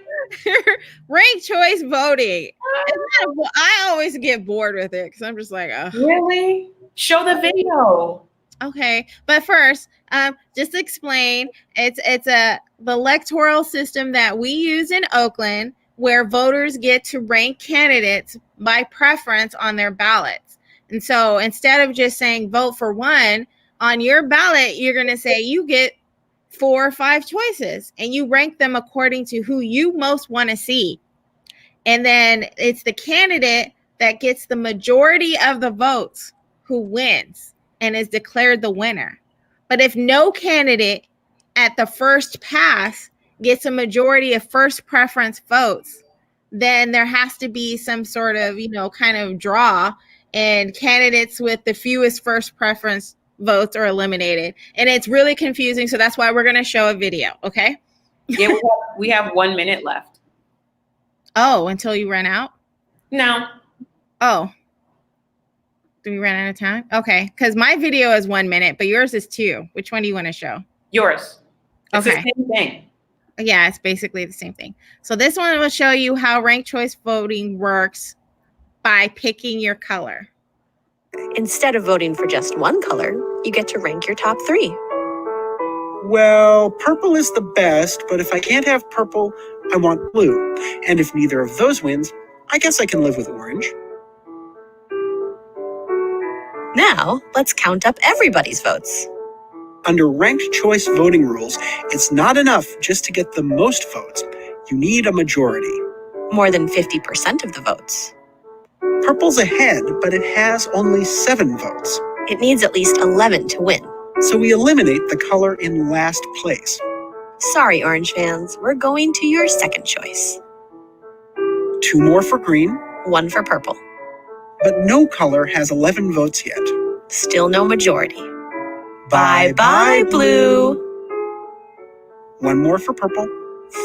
Ranked choice voting. I always get bored with it because I'm just like, oh. Really? Show the video. Okay, but first, just explain. It's the electoral system that we use in Oakland, where voters get to rank candidates by preference on their ballots. And so instead of just saying vote for one, on your ballot, you're going to say you get 4 or 5 choices, and you rank them according to who you most want to see. And then it's the candidate that gets the majority of the votes who wins and is declared the winner. But if no candidate at the first pass gets a majority of first preference votes, then there has to be some sort of, kind of draw, and candidates with the fewest first preference votes are eliminated. And it's really confusing. So that's why we're going to show a video. Okay. Yeah, we have 1 minute left. Oh, until you run out? No. Oh. Do we run out of time? Okay. Because my video is 1 minute, but yours is 2. Which one do you want to show? Yours. It's okay. The same thing. Yeah, it's basically the same thing. So this one will show you how ranked choice voting works by picking your color. Instead of voting for just one color, you get to rank your top 3. Well, purple is the best, but if I can't have purple, I want blue. And if neither of those wins, I guess I can live with orange. Now, let's count up everybody's votes. Under ranked choice voting rules, it's not enough just to get the most votes. You need a majority. More than 50% of the votes. Purple's ahead, but it has only 7 votes. It needs at least 11 to win. So we eliminate the color in last place. Sorry, Orange fans, we're going to your second choice. 2 more for green, 1 for purple. but no color has 11 votes yet. Still no majority. Bye-bye, blue. 1 more for purple,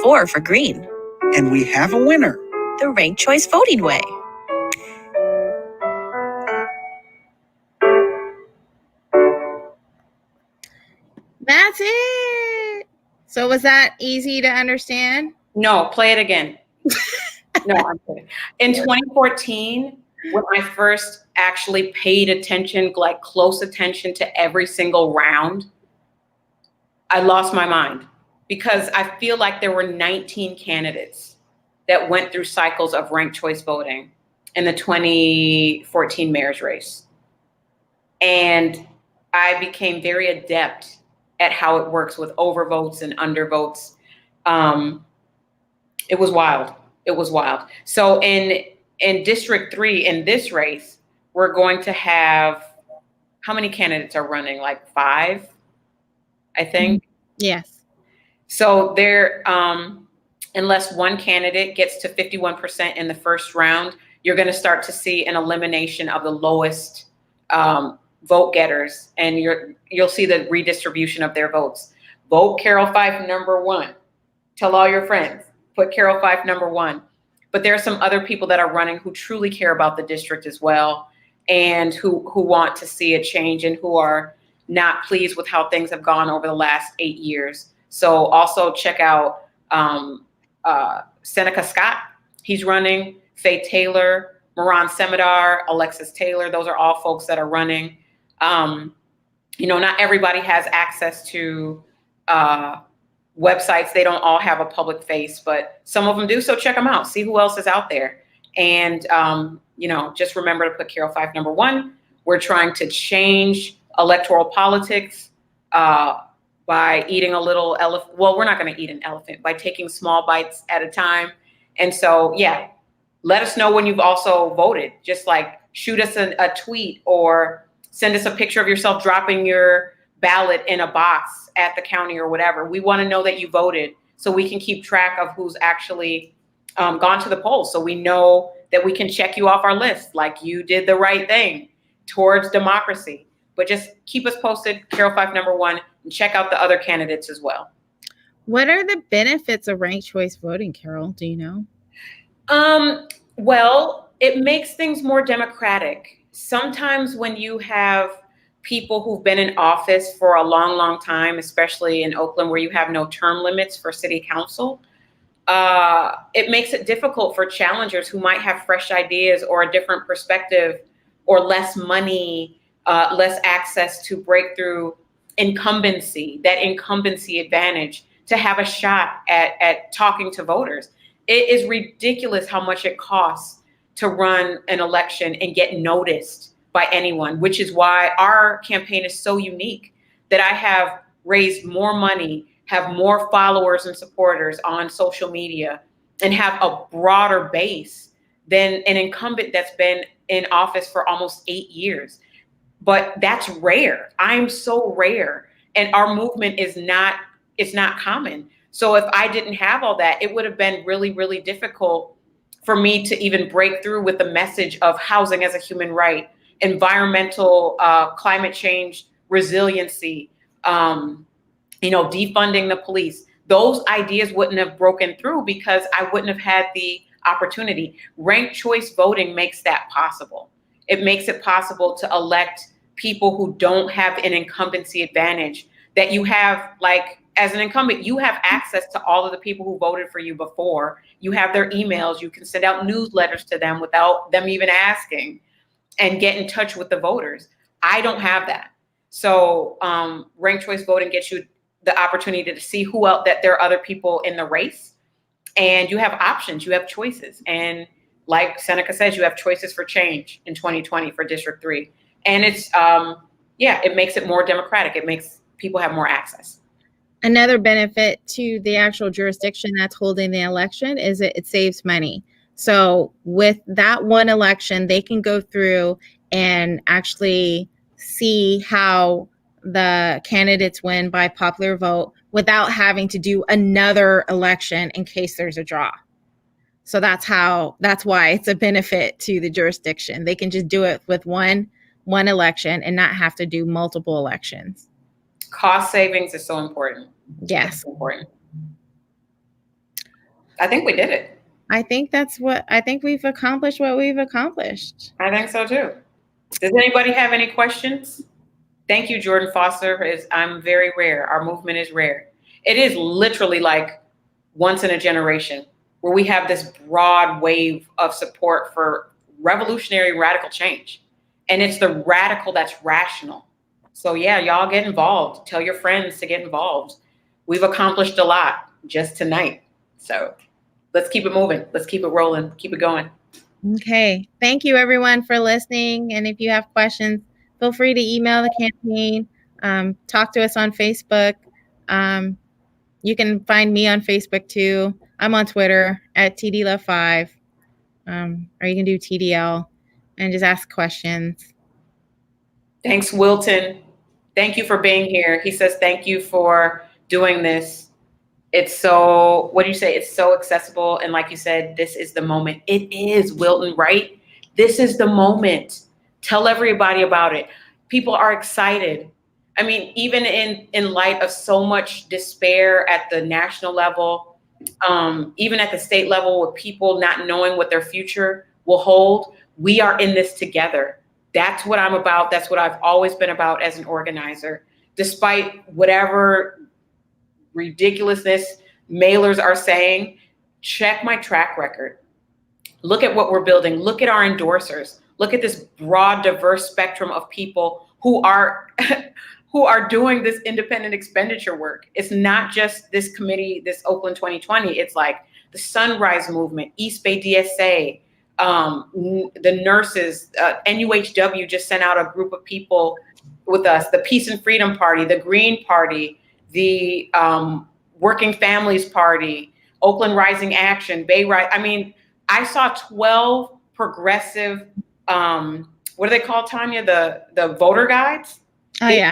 4 for green. and we have a winner. The ranked choice voting way. That's it. So was that easy to understand? No, play it again. No, I'm kidding. In 2014, when I first actually paid attention, like close attention to every single round, I lost my mind because I feel like there were 19 candidates that went through cycles of ranked choice voting in the 2014 mayor's race. And I became very adept at how it works with overvotes and undervotes. It was wild. It was wild. So in District 3, in this race, we're going to have, how many candidates are running? Like 5, I think. Yes. So there, unless one candidate gets to 51% in the first round, you're going to start to see an elimination of the lowest vote getters, and you'll see the redistribution of their votes. Vote Carroll Fife number 1. Tell all your friends. Put Carroll Fife number 1. But there are some other people that are running who truly care about the district as well, and who want to see a change and who are not pleased with how things have gone over the last 8 years. So also check out Seneca Scott. He's running. Faye Taylor, Moran Semidar, Alexis Taylor. Those are all folks that are running. Not everybody has access to websites. They don't all have a public face, but some of them do. So check them out. See who else is out there. And, just remember to put Carroll Fife number 1. We're trying to change electoral politics by eating a little elephant. Well, we're not going to eat an elephant, by taking small bites at a time. And so, yeah, let us know when you've also voted. Just like shoot us a tweet or send us a picture of yourself dropping your ballot in a box at the county or whatever. We want to know that you voted so we can keep track of who's actually gone to the polls. So we know that we can check you off our list, like you did the right thing towards democracy. But just keep us posted, Carroll Fife number 1, and check out the other candidates as well. What are the benefits of ranked choice voting, Carol? Do you know? Well, it makes things more democratic. Sometimes when you have people who've been in office for a long, long time, especially in Oakland where you have no term limits for city council, it makes it difficult for challengers who might have fresh ideas or a different perspective or less money, less access to breakthrough incumbency, that incumbency advantage, to have a shot at talking to voters. It is ridiculous how much it costs to run an election and get noticed by anyone, which is why our campaign is so unique, that I have raised more money, have more followers and supporters on social media, and have a broader base than an incumbent that's been in office for almost 8 years. But that's rare. I'm so rare. And our movement is not common. So if I didn't have all that, it would have been really, really difficult for me to even break through with the message of housing as a human right, environmental, climate change, resiliency, defunding the police. Those ideas wouldn't have broken through because I wouldn't have had the opportunity. Ranked choice voting makes that possible. It makes it possible to elect people who don't have an incumbency advantage, that you have, like, as an incumbent, you have access to all of the people who voted for you before. You have their emails. You can send out newsletters to them without them even asking, and get in touch with the voters. I don't have that. So ranked choice voting gets you the opportunity to see who else, that there are other people in the race, and you have options, you have choices. And like Seneca says, you have choices for change in 2020 for District 3. And it's, it makes it more democratic. It makes people have more access. Another benefit to the actual jurisdiction that's holding the election is it saves money. So with that one election, they can go through and actually see how the candidates win by popular vote without having to do another election in case there's a draw. So that's why it's a benefit to the jurisdiction. They can just do it with one election and not have to do multiple elections. Cost savings is so important. Yes. So important. I think we did it. I think we've accomplished what we've accomplished. I think so too. Does anybody have any questions? Thank you, Jordan Foster. I'm very rare. Our movement is rare. It is literally like once in a generation where we have this broad wave of support for revolutionary radical change. And it's the radical that's rational. So yeah, y'all get involved. Tell your friends to get involved. We've accomplished a lot just tonight. So let's keep it moving. Let's keep it rolling. Keep it going. Okay. Thank you everyone for listening. And if you have questions, feel free to email the campaign. Talk to us on Facebook. You can find me on Facebook too. I'm on Twitter at TDLove5. Or you can do TDL and just ask questions. Thanks, Wilton. Thank you for being here. He says, thank you for doing this. It's so, what do you say? It's so accessible. And like you said, this is the moment. It is, Wilton, right? This is the moment. Tell everybody about it. People are excited. I mean, even in light of so much despair at the national level, even at the state level with people not knowing what their future will hold, we are in this together. That's what I'm about. That's what I've always been about as an organizer. Despite whatever ridiculousness mailers are saying, check my track record. Look at what we're building. Look at our endorsers. Look at this broad, diverse spectrum of people who are doing this independent expenditure work. It's not just this committee, this Oakland 2020. It's like the Sunrise Movement, East Bay DSA, the nurses, NUHW just sent out a group of people with us, the Peace and Freedom Party, the Green Party, the Working Families Party, Oakland Rising Action, Bay Rise. I mean, I saw 12 progressive, what do they call, Tonya? The voter guides? Oh, yeah.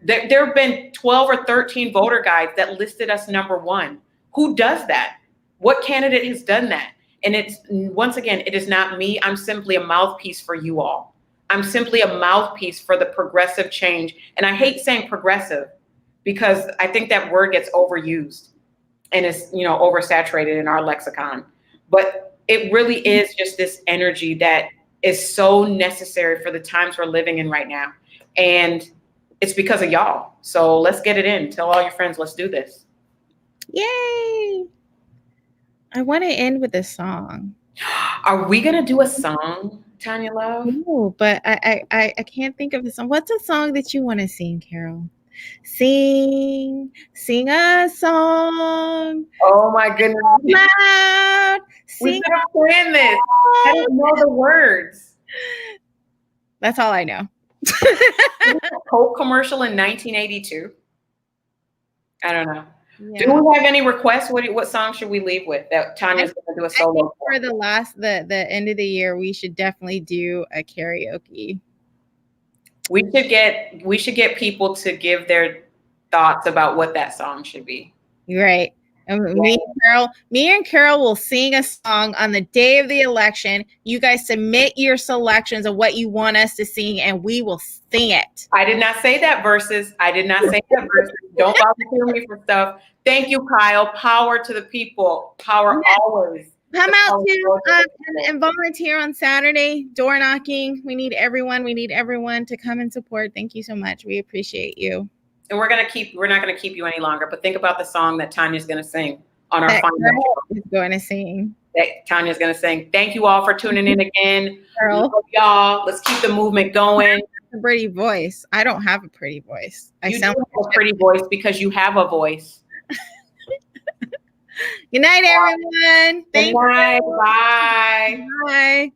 There have been 12 or 13 voter guides that listed us #1. Who does that? What candidate has done that? And it's, once again, it is not me. I'm simply a mouthpiece for you all. I'm simply a mouthpiece for the progressive change. And I hate saying progressive because I think that word gets overused and is, oversaturated in our lexicon. But it really is just this energy that is so necessary for the times we're living in right now. And it's because of y'all. So let's get it in. Tell all your friends, let's do this. Yay. I want to end with a song. Are we going to do a song, Tonya Love? No, but I can't think of the song. What's a song that you want to sing, Carol? Sing a song. Oh my goodness. Loud. We gotta plan this. I don't know the words. That's all I know. Coke commercial in 1982. I don't know. Yeah. Do we have any requests? What song should we leave with that Tanya's going to do a solo? I think for the end of the year, we should definitely do a karaoke. We should get people to give their thoughts about what that song should be. Right. And me and Carol will sing a song on the day of the election. You guys submit your selections of what you want us to sing, and we will sing it. I did not say that verses. Don't volunteer me for stuff. Thank you, Kyle. Power to the people. Power always. Come out to and volunteer on Saturday. Door knocking. We need everyone. We need everyone to come and support. Thank you so much. We appreciate you. And we're not gonna keep you any longer. But think about the song that Tanya's gonna sing on our final show. Is going to sing. That Tanya's gonna sing. Thank you all for tuning in again. Girl. Love y'all. Let's keep the movement going. A pretty voice. I don't have a pretty voice. You do have a pretty voice because you have a voice. Good night, everyone. Good night. Bye. Bye.